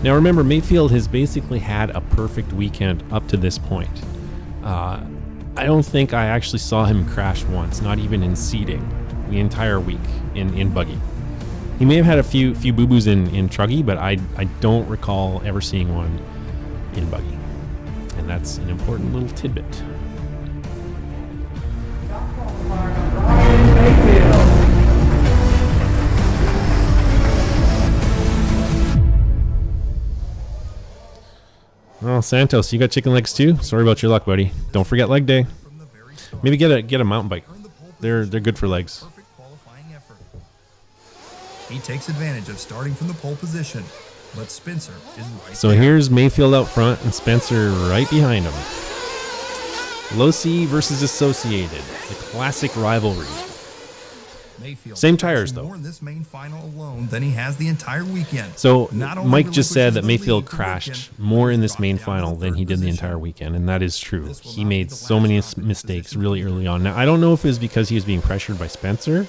Now remember, Mayfield has basically had a perfect weekend up to this point. I don't think I actually saw him crash once, not even in seating, the entire week in buggy. He may have had a few boo-boos in truggy, but I don't recall ever seeing one in buggy. And that's an important little tidbit. Well, Santos, you got chicken legs too? Sorry about your luck, buddy. Don't forget leg day. Maybe get a mountain bike. They're good for legs. He takes advantage of starting from the pole position, but Spencer is right So there. here's Mayfield out front and Spencer right behind him. Losi versus Associated, the classic rivalry. Mayfield Same tires though. more in this main final alone than he has the entire weekend. So Not only Mike just said that relinquishes the Mayfield lead to crashed more in this main final than he did the entire weekend, and that is true. He made so many mistakes really early on. Now, I don't know if it was because he was being pressured by Spencer,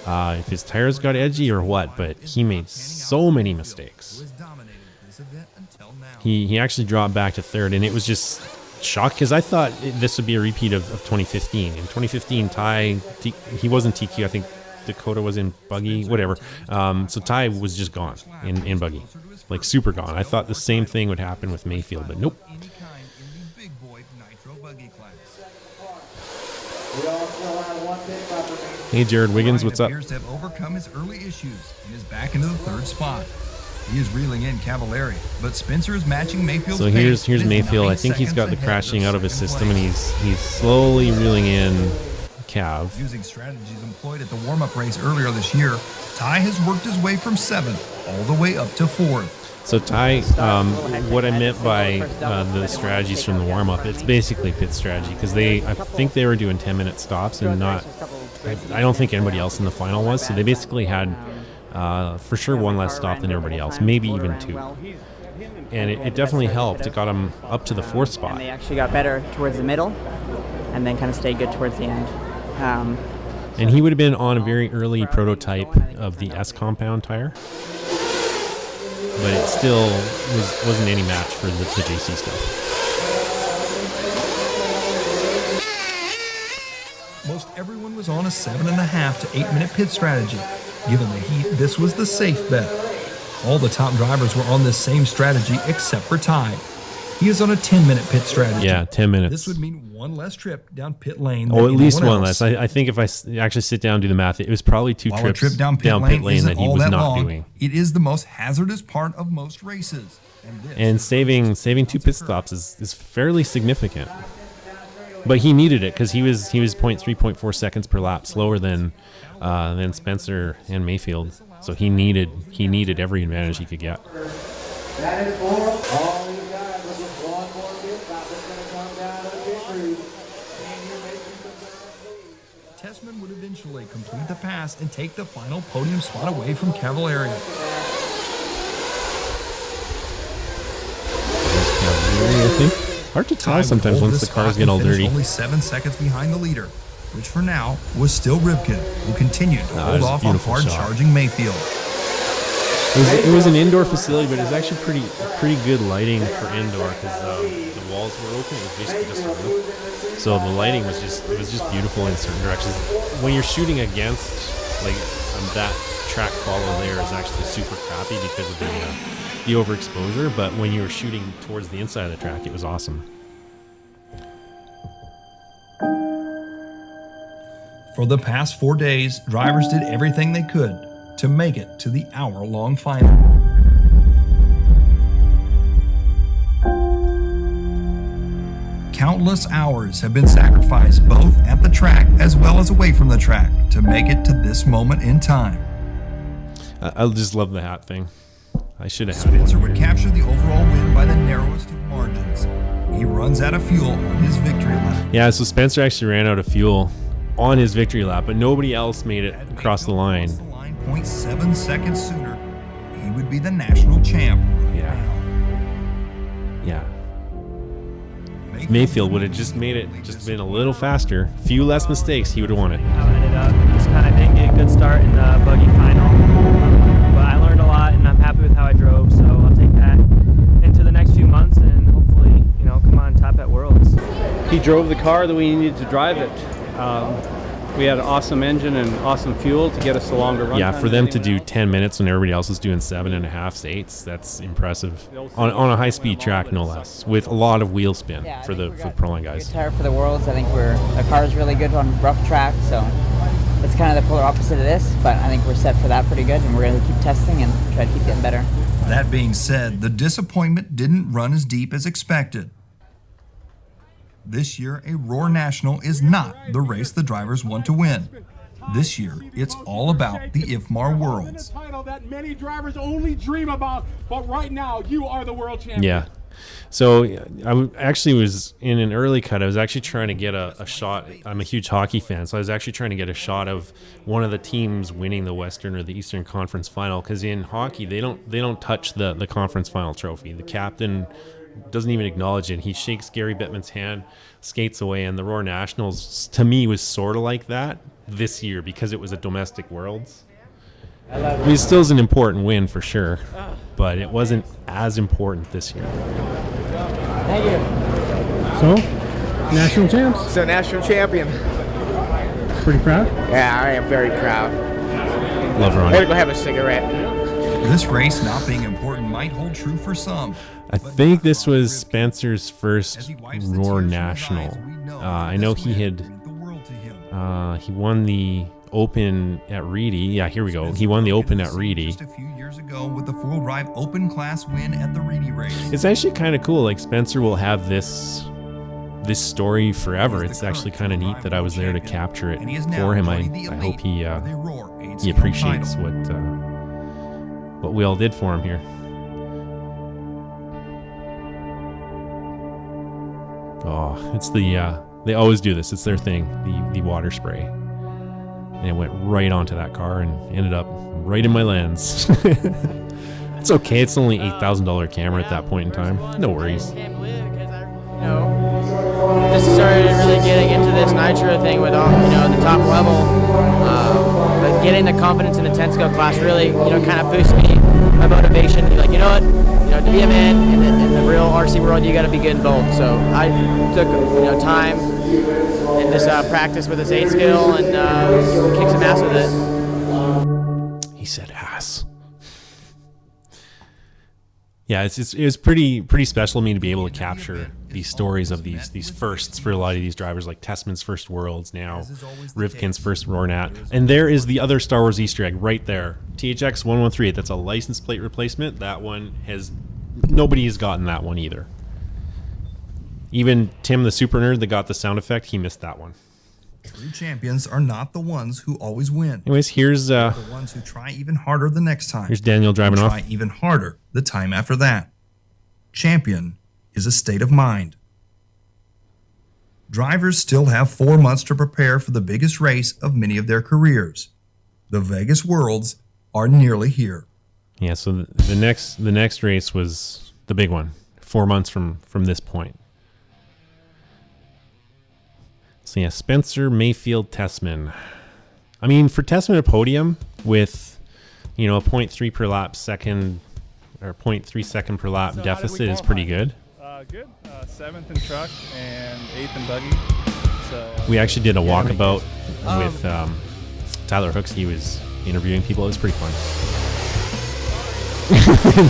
if his tires got edgy or what, but he made so many mistakes. He actually dropped back to third, and it was just shock because I thought this would be a repeat of 2015. In 2015, he wasn't TQ. I think Dakota was in buggy, whatever. So Ty was just gone in buggy, like super gone. I thought the same thing would happen with Mayfield, but nope. Hey, Jared Wiggins, what's up? Appears to have overcome his early issues and is back into the 3rd spot. He is reeling in Cavallari, but Spencer is matching Mayfield's So pace. here's It is Mayfield. 9 I think he's got the seconds crashing ahead out of his second system, place. and he's slowly reeling in Cav. Using strategies employed at the warm-up race earlier this year, Ty has worked his way from 7th all the way up to 4th. So Ty, what I meant by the strategies from the warm-up, it's basically pit strategy because I think they were doing 10-minute stops and not. I don't think anybody else in the final was. So they basically had for sure one less stop than everybody else, maybe even 2. And it definitely helped. It got them up to the 4th spot. And they actually got better towards the middle, and then kind of stayed good towards the end. And he would have been on a very early prototype of the S compound tire, but it still wasn't any match for the JC stuff. Most everyone was on a 7.5 to 8 minute pit strategy. Given the heat, this was the safe bet. All the top drivers were on this same strategy except for Ty. He is on a 10-minute pit strategy. Yeah, 10 minutes. This would mean one less trip down pit lane. Oh, at least one less. I think if I actually sit down and do the math, it was probably two While trips a trip down pit lane that he was not doing. It is the most hazardous part of most races. And saving 2 pit stops is fairly significant. But he needed it because he was 0.4 seconds per lap slower than Spencer and Mayfield. So he needed every advantage he could get. That is 4. All these guys with just one more pit stop. It's going to come down to the pit crew. Tessman would eventually complete the pass and take the final podium spot away from Cavallari. I think. Hard to tell sometimes once the cars get all dirty. Only 7 seconds behind the leader, which for now was still Rivkin, who continued to hold off on hard-charging Mayfield. It was an indoor facility, but it was actually pretty good lighting for indoor because the walls were open. It was basically just a roof, so the lighting was just beautiful in certain directions. When you're shooting against that track follow there is actually super crappy because of the overexposure, but when you were shooting towards the inside of the track, it was awesome. For the past 4 days, drivers did everything they could to make it to the hour-long final. Countless hours have been sacrificed both at the track as well as away from the track to make it to this moment in time. I just love the hat thing. I should have had Spencer would capture the overall win by the narrowest of margins. He runs out of fuel on his victory lap. Yeah, so Spencer actually ran out of fuel on his victory lap, but nobody else made it across the line. 0.7 seconds sooner, he would be the national champ. Yeah. Mayfield would have just been a little faster, few less mistakes, he would have won it. How it ended up, just kind of didn't get a good start in the buggy final, but I learned a lot and I'm happy with how I drove, so I'll take that into the next few months and hopefully, come on top at Worlds. He drove the car that we needed to drive it. We had an awesome engine and awesome fuel to get us a longer run. Yeah, for them to do 10 minutes when everybody else is doing 7.5 to 8s, that's impressive. On a high-speed track, no less, with a lot of wheel spin for the Pro-Line guys. Good tire for the Worlds. I think the car is really good on rough track, so it's kind of the polar opposite of this, but I think we're set for that pretty good, and we're going to keep testing and try to keep getting better. That being said, the disappointment didn't run as deep as expected. This year, a RAOR National is not the race the drivers want to win. This year, it's all about the IFMAR Worlds. Title that many drivers only dream about, but right now you are the world champion. Yeah. So I actually was in an early cut. I was actually trying to get a shot. I'm a huge hockey fan, so I was actually trying to get a shot of one of the teams winning the Western or the Eastern Conference Final. Because in hockey, they don't touch the conference final trophy. The captain doesn't even acknowledge it. He shakes Gary Bittman's hand, skates away, and the RAOR Nationals to me was sort of like that this year because it was a domestic Worlds. I mean, it still is an important win for sure, but it wasn't as important this year. Thank you. So, national champs. So, national champion. Pretty proud? Yeah, I am very proud. Love Ronnie. I'm going to go have a cigarette. This race not being important might hold true for some. I think this was Spencer's first RAOR National. I know he had he won the Open at Reedy. Yeah, here we go. He won the Open at Reedy. Just a few years ago with the 4-wheel drive Open Class win at the Reedy race. It's actually kind of cool. Like Spencer will have this story forever. It's actually kind of neat that I was there to capture it for him. I hope he appreciates what we all did for him here. Oh, it's they always do this. It's their thing, the water spray. And it went right onto that car and ended up right in my lens. It's okay. It's only $8,000 camera at that point in time. No worries. Just started really getting into this this nitro thing with all, the top level, but getting the confidence in the 10 scale class really, kind of boosts me, my motivation. You're like, you know what, to be a man in the real RC world, you got to be good in both. So I took, time and just practice with this 8 scale and kick some ass with it. He said ass. Yeah, it's pretty special to me to be able to capture these stories of these firsts for a lot of these drivers, like Tessman's first Worlds now, Rivkin's first RAOR Nat. And there is the other Star Wars Easter egg right there. THX 1138, that's a license plate replacement. That one nobody has gotten that one either. Even Tim, the super nerd that got the sound effect, he missed that one. True champions are not the ones who always win. Anyways, here's the ones who try even harder the next time. Here's Daniel driving off. Try even harder the time after that. Champion is a state of mind. Drivers still have 4 months to prepare for the biggest race of many of their careers. The Vegas Worlds are nearly here. Yeah, so the next race was the big one. 4 months from this point. So yeah, Spencer Mayfield Tessman. I mean, for Tessman, a podium with, a 0.3 per lap second, or 0.3 second per lap deficit is pretty good. Good. 7th in truck and 8th in buggy. So we actually did a walkabout with Tyler Hooks. He was interviewing people. It was pretty fun.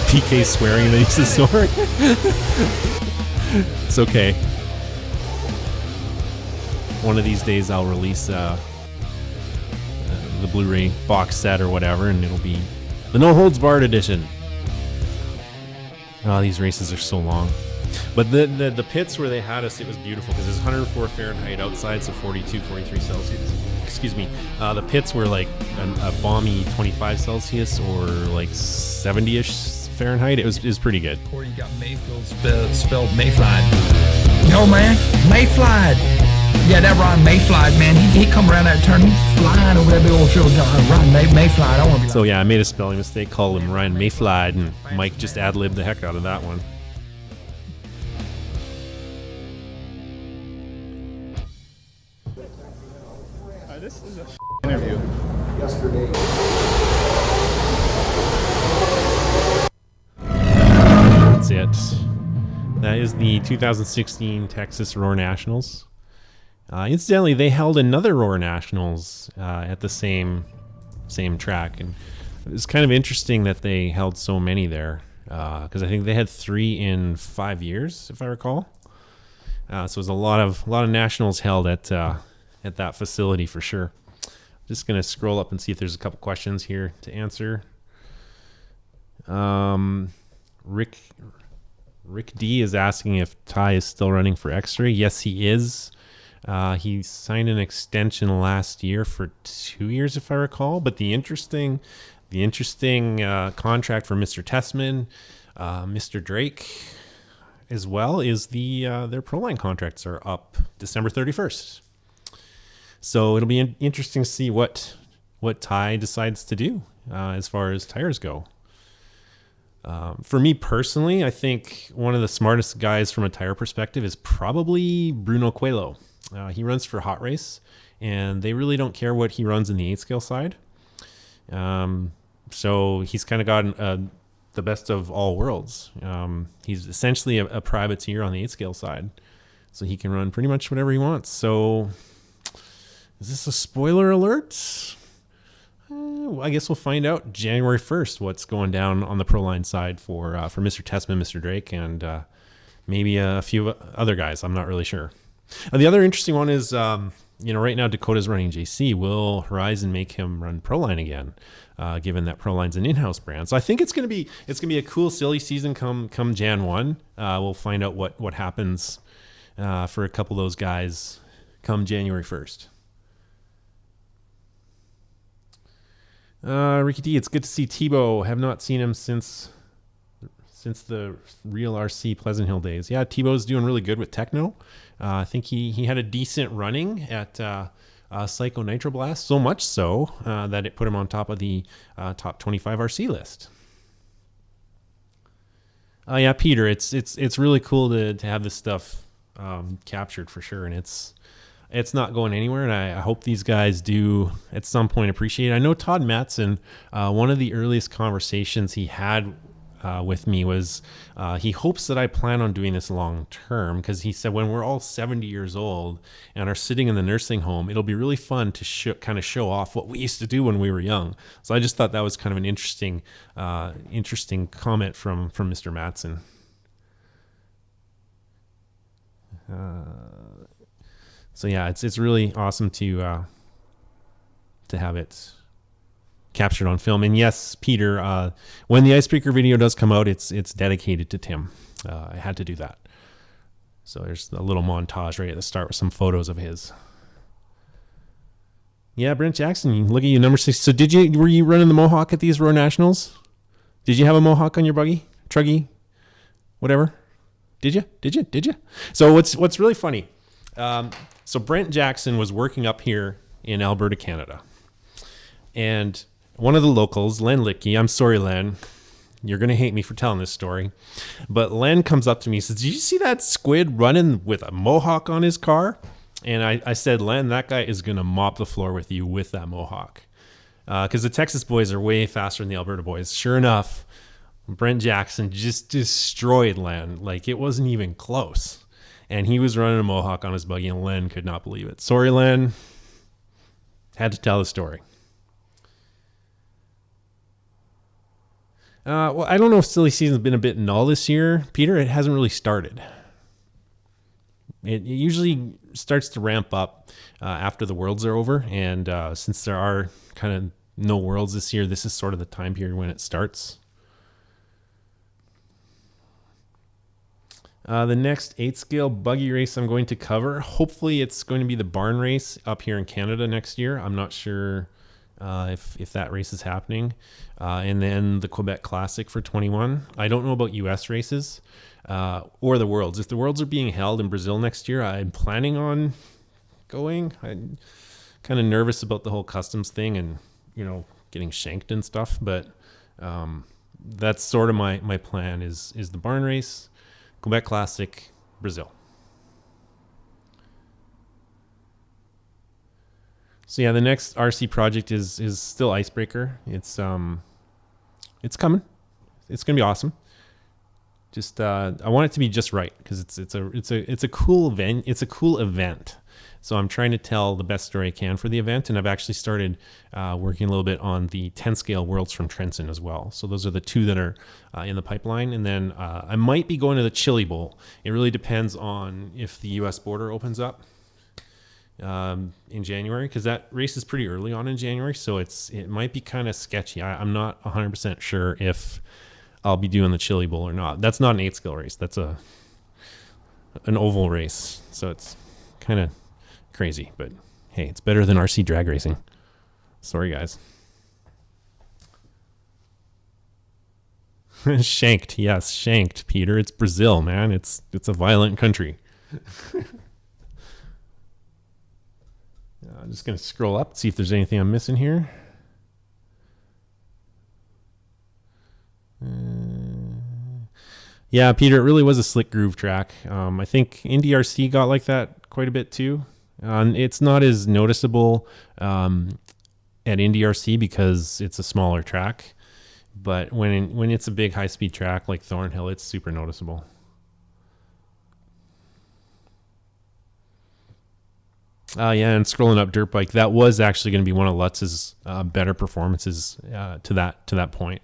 PK swearing that he's a sword. It's okay. One of these days I'll release the Blu-ray box set or whatever, and it'll be the No Holds Barred edition. Oh, these races are so long. But the pits where they had us, it was beautiful because it's 104 Fahrenheit outside, so 42, 43 Celsius. Excuse me. The pits were like a balmy 25 Celsius or like 70-ish Fahrenheit. It was pretty good. Corey, you got Mayfield spelled Mayflied. Yo, man, Mayflied. Yeah, that Ron Mayflied, man, he come around that turn, he's flying over that big old shoulder. Ron Mayflied, I want to be like. So yeah, I made a spelling mistake, called him Ryan Mayflied, and Mike just ad-libbed the heck out of that one. This is a interview. Yesterday. That's it. That is the 2016 Texas RAOR Nationals. Incidentally, they held another RAOR Nationals at the same track, and it was kind of interesting that they held so many there because I think they had 3 in 5 years, if I recall. So it was a lot of nationals held at that facility for sure. I'm just gonna scroll up and see if there's a couple questions here to answer. Rick D is asking if Ty is still running for X-Ray. Yes, he is. He signed an extension last year for 2 years, if I recall. But the interesting contract for Mr. Tessman, Mr. Drake, as well, is their Proline contracts are up December 31st. So it'll be interesting to see what Ty decides to do as far as tires go. For me personally, I think one of the smartest guys from a tire perspective is probably Bruno Coelho. He runs for Hot Race, and they really don't care what he runs in the 8-scale side. So he's kind of gotten the best of all worlds. He's essentially a privateer on the 8-scale side, so he can run pretty much whatever he wants. So is this a spoiler alert? I guess we'll find out January 1st what's going down on the Proline side for Mr. Tessman, Mr. Drake, and maybe a few other guys. I'm not really sure. The other interesting one is, right now Dakota's running JC. Will Horizon make him run Proline again, given that Proline's an in-house brand? So I think it's gonna be a cool, silly season come Jan 1. We'll find out what happens for a couple of those guys come January 1st. Ricky D, it's good to see Tebow. Have not seen him since the real RC Pleasant Hill days. Yeah, Tebow's doing really good with Techno. I think he had a decent running at Psycho Nitro Blast, so much so that it put him on top of the top 25 RC list. Yeah, Peter, it's really cool to have this stuff captured for sure, and it's it's not going anywhere, and I hope these guys do at some point appreciate it. I know Todd Matson, one of the earliest conversations he had with me was he hopes that I plan on doing this long term, because he said when we're all 70 years old and are sitting in the nursing home, it'll be really fun to show off what we used to do when we were young. So I just thought that was kind of an interesting comment from Mr. Matson. So yeah, it's really awesome to have it captured on film. And yes, Peter, when the icebreaker video does come out, it's dedicated to Tim. I had to do that. So there's a little montage right at the start with some photos of his. Yeah, Brent Jackson, look at you, number 6. So were you running the Mohawk at these RAOR Nationals? Did you have a Mohawk on your buggy, truggy, whatever? Did you? So what's really funny? So Brent Jackson was working up here in Alberta, Canada, and one of the locals, Len Licky, I'm sorry, Len, you're going to hate me for telling this story, but Len comes up to me and says, did you see that squid running with a Mohawk on his car? And I said, Len, that guy is going to mop the floor with you with that Mohawk. Because the Texas boys are way faster than the Alberta boys. Sure enough, Brent Jackson just destroyed Len. Like, it wasn't even close. And he was running a Mohawk on his buggy, and Len could not believe it. Sorry, Len. Had to tell the story. Well, I don't know if silly season's been a bit null this year. Peter, it hasn't really started. It usually starts to ramp up after the Worlds are over. And since there are kind of no Worlds this year, this is sort of the time period when it starts. The next 8-scale buggy race I'm going to cover, hopefully it's going to be the barn race up here in Canada next year. I'm not sure if that race is happening. And then the Quebec Classic for 21. I don't know about US races or the Worlds. If the Worlds are being held in Brazil next year, I'm planning on going. I'm kind of nervous about the whole customs thing and, getting shanked and stuff. But that's sort of my plan is the barn race, Quebec Classic, Brazil. So yeah, the next RC project is still Icebreaker. It's coming. It's gonna be awesome. Just I want it to be just right because it's a cool event. It's a cool event. So I'm trying to tell the best story I can for the event, and I've actually started working a little bit on the 10-scale Worlds from Trenton as well. So those are the two that are in the pipeline, and then I might be going to the Chili Bowl. It really depends on if the U.S. border opens up in January, because that race is pretty early on in January, so it might be kind of sketchy. I'm not 100% sure if I'll be doing the Chili Bowl or not. That's not an 8-scale race. That's an oval race, so it's kind of crazy, but hey, it's better than RC drag racing. Sorry, guys. Shanked, yes, shanked, Peter. It's Brazil, man. It's a violent country. I'm just going to scroll up, see if there's anything I'm missing here. Yeah, Peter, it really was a slick groove track. I think NDRC got like that quite a bit too. It's not as noticeable at NDRC because it's a smaller track, but when it's a big high-speed track like Thornhill, it's super noticeable. Yeah, and scrolling up dirt bike, that was actually going to be one of Lutz's better performances to that point.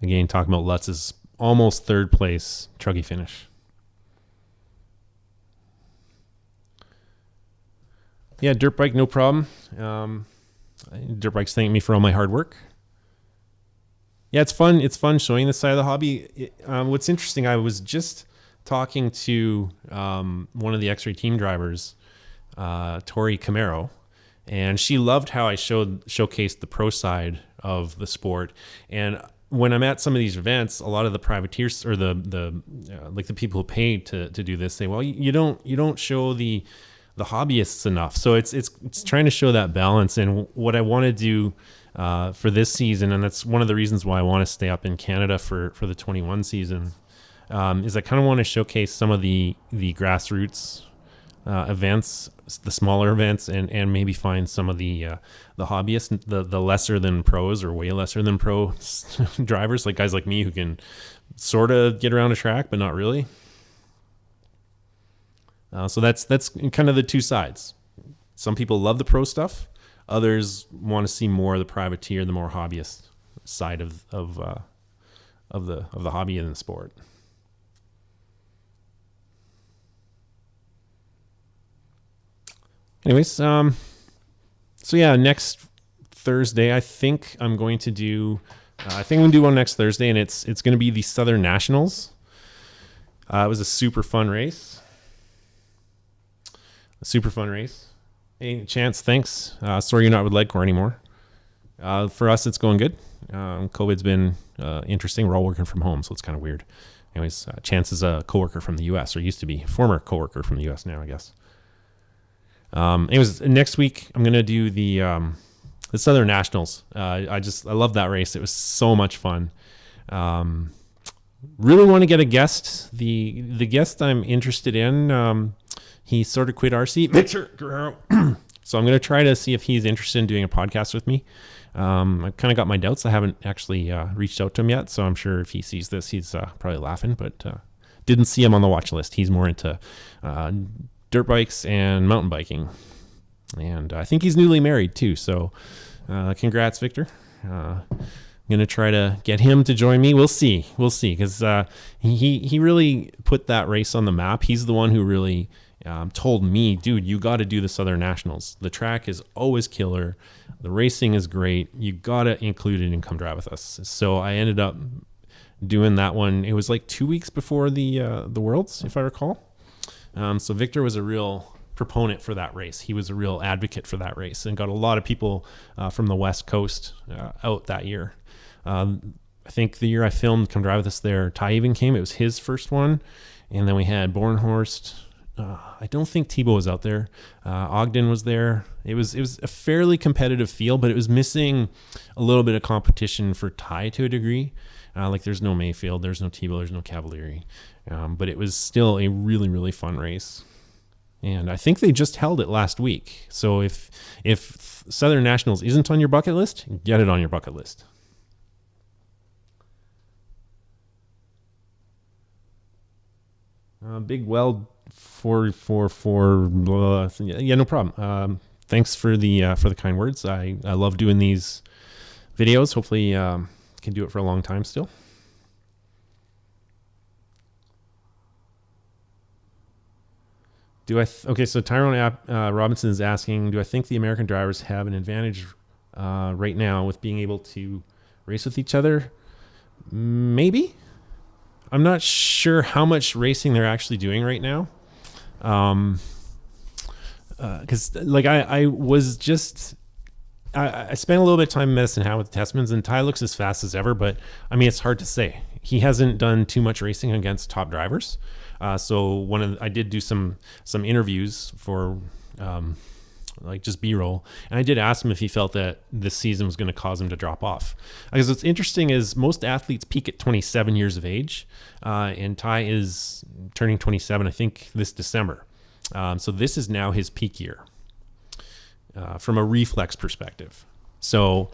Again, talking about Lutz's almost third place truggy finish. Yeah, dirt bike, no problem. Dirt bike's thanking me for all my hard work. Yeah, it's fun. It's fun showing this side of the hobby. What's interesting, I was just talking to one of the X-Ray team drivers, Tori Camaro, and she loved how I showcased the pro side of the sport. And when I'm at some of these events, a lot of the privateers or the like the people who paid to do this say, well, you don't show the hobbyists enough. So it's trying to show that balance. And what I want to do for this season, and that's one of the reasons why I want to stay up in Canada for the 21 season, is I kind of want to showcase some of the grassroots events, the smaller events, and maybe find some of the hobbyists, the lesser than pros or way lesser than pro drivers, like guys like me who can sort of get around a track but not really. So that's kind of the two sides. Some people love the pro stuff. Others want to see more of the privateer, the more hobbyist side of the hobby and the sport. Anyways, so yeah, next Thursday, I think I'm going to do. I think I'm gonna do one next Thursday, and it's going to be the Southern Nationals. It was a super fun race. Hey, Chance, thanks. Sorry you're not with Legcore anymore. For us, it's going good. COVID's been interesting. We're all working from home, so it's kind of weird. Anyways, Chance is a coworker from the U.S., or used to be, former coworker from the U.S. now, I guess. Anyways, next week I'm gonna do the Southern Nationals. I love that race. It was so much fun. Really want to get a guest. The guest I'm interested in, he sort of quit RC, Victor Guerrero. So I'm gonna try to see if he's interested in doing a podcast with me. I've kind of got my doubts. I haven't actually reached out to him yet, so I'm sure if he sees this, he's probably laughing. But didn't see him on the watch list. He's more into dirt bikes and mountain biking, and I think he's newly married too, so congrats, Victor. I'm gonna try to get him to join me. We'll see because he really put that race on the map. He's the one who really told me, dude, you got to do the Southern Nationals. The track is always killer, the racing is great, you got to include it and come drive with us. So I ended up doing that one. It was like 2 weeks before the Worlds, if I recall. So Victor was a real proponent for that race. He was a real advocate for that race and got a lot of people from the West Coast out that year. I think the year I filmed Come Drive With Us there, Ty even came. It was his first one. And then we had Bornhorst. I don't think Tebow was out there. Ogden was there. It was a fairly competitive field, but it was missing a little bit of competition for Ty to a degree. Like there's no Mayfield, there's no Tebow, there's no Cavalieri. But it was still a really, really fun race. And I think they just held it last week. So if Southern Nationals isn't on your bucket list, get it on your bucket list. Big Weld 444. Yeah, no problem. Thanks for the kind words. I love doing these videos. Hopefully can do it for a long time still. Okay, so Tyrone Robinson is asking, do I think the American drivers have an advantage right now with being able to race with each other? Maybe. I'm not sure how much racing they're actually doing right now. Because like I spent a little bit of time in Medicine Hat with Tessmans, and Ty looks as fast as ever, but I mean, it's hard to say. He hasn't done too much racing against top drivers. So I did do some interviews for like just B-roll, and I did ask him if he felt that this season was going to cause him to drop off. Because what's interesting is most athletes peak at 27 years of age, and Ty is turning 27, I think, this December. So this is now his peak year from a reflex perspective. So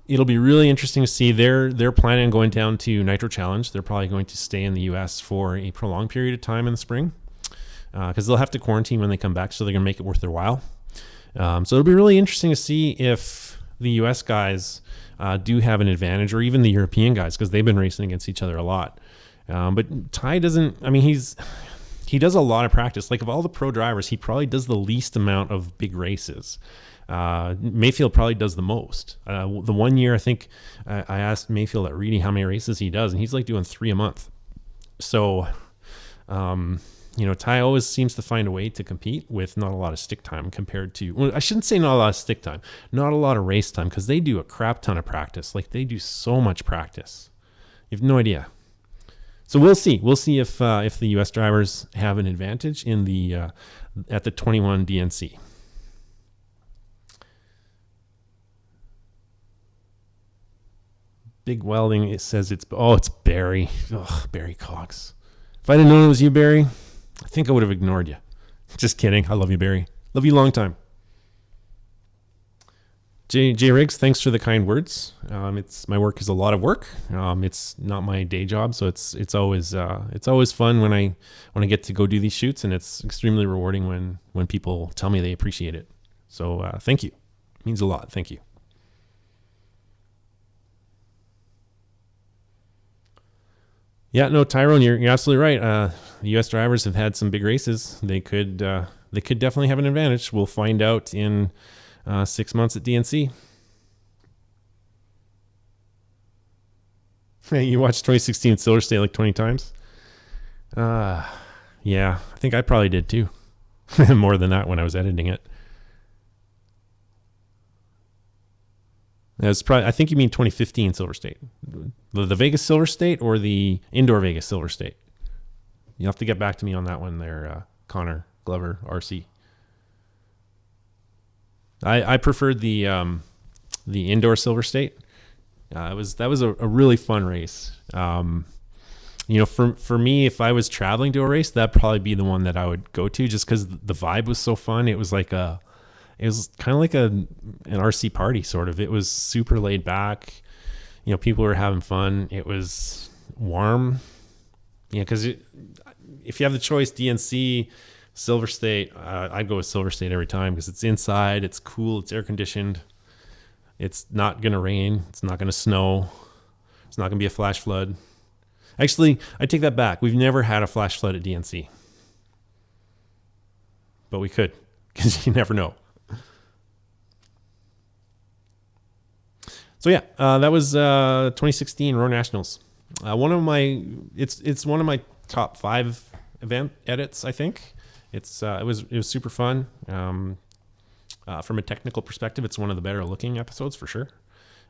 it'll be really interesting to see. They're planning on going down to Nitro Challenge. They're probably going to stay in the U.S. for a prolonged period of time in the spring because they'll have to quarantine when they come back, so they're going to make it worth their while. So it'll be really interesting to see if the U.S. guys do have an advantage, or even the European guys, because they've been racing against each other a lot. But Ty doesn't. I mean, he does a lot of practice. Like of all the pro drivers, he probably does the least amount of big races. Mayfield probably does the most. The 1 year, I think I asked Mayfield at Reedy how many races he does, and he's like doing 3 a month. So, Ty always seems to find a way to compete with not a lot of stick time compared to, well, I shouldn't say not a lot of stick time, not a lot of race time, because they do a crap ton of practice. Like they do so much practice. You have no idea. So we'll see. We'll see if the U.S. drivers have an advantage in the at the 21 DNC. Big Welding, it says it's Barry. Ugh, Barry Cox. If I didn't know it was you, Barry, I think I would have ignored you. Just kidding. I love you, Barry. Love you long time. J Riggs, thanks for the kind words. It's my work is a lot of work. It's not my day job, so it's always fun when I get to go do these shoots, and it's extremely rewarding when people tell me they appreciate it. So thank you. It means a lot. Thank you. Yeah, no, Tyrone, you're absolutely right. The U.S. drivers have had some big races. They could definitely have an advantage. We'll find out in 6 months at DNC. Hey, you watched 2016 Silver State like 20 times? Yeah, I think I probably did too. More than that when I was editing it. I think you mean 2015 Silver State. The Vegas Silver State or the indoor Vegas Silver State? You'll have to get back to me on that one there, Connor Glover, RC. I preferred the indoor Silver State. That was a really fun race. For me, if I was traveling to a race, that'd probably be the one that I would go to, just because the vibe was so fun. It was kind of like an RC party sort of. It was super laid back. People were having fun. It was warm. Because if you have the choice, DNC, Silver State, I'd go with Silver State every time because it's inside, it's cool, it's air conditioned, it's not going to rain, it's not going to snow, it's not going to be a flash flood. Actually, I take that back. We've never had a flash flood at DNC. But we could, because you never know. So yeah, that was 2016 RAOR Nationals. It's one of my top 5 event edits, I think. It was super fun. From a technical perspective, it's one of the better looking episodes for sure.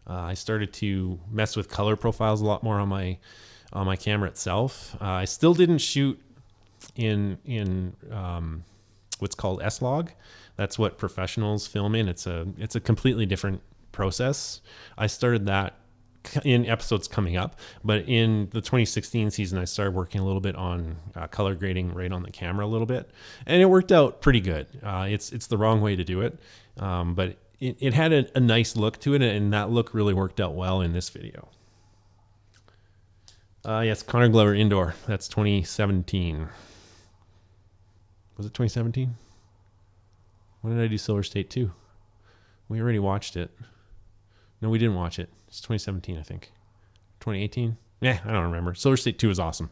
I started to mess with color profiles a lot more on my camera itself. I still didn't shoot in what's called S-Log. That's what professionals film in. It's a completely different process. I started that in episodes coming up, but in the 2016 season, I started working a little bit on color grading right on the camera a little bit, and it worked out pretty good. It's the wrong way to do it, but it had a nice look to it, and that look really worked out well in this video. Yes, Connor Glover indoor. That's 2017. Was it 2017? When did I do Silver State 2? We already watched it. No, we didn't watch it. It's 2017, I think. 2018? Yeah, I don't remember. Silver State 2 is awesome.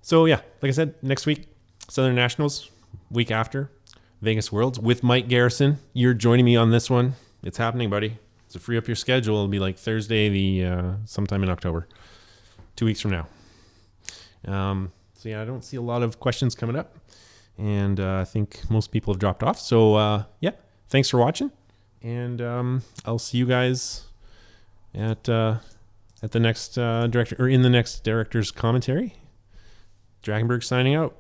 So yeah, like I said, next week, Southern Nationals. Week after, Vegas Worlds with Mike Garrison. You're joining me on this one. It's happening, buddy. So free up your schedule. It'll be like Thursday, sometime in October. 2 weeks from now. So yeah, I don't see a lot of questions coming up. And I think most people have dropped off. So yeah, thanks for watching. And I'll see you guys at the next director, or in the next director's commentary. Dragonberg signing out.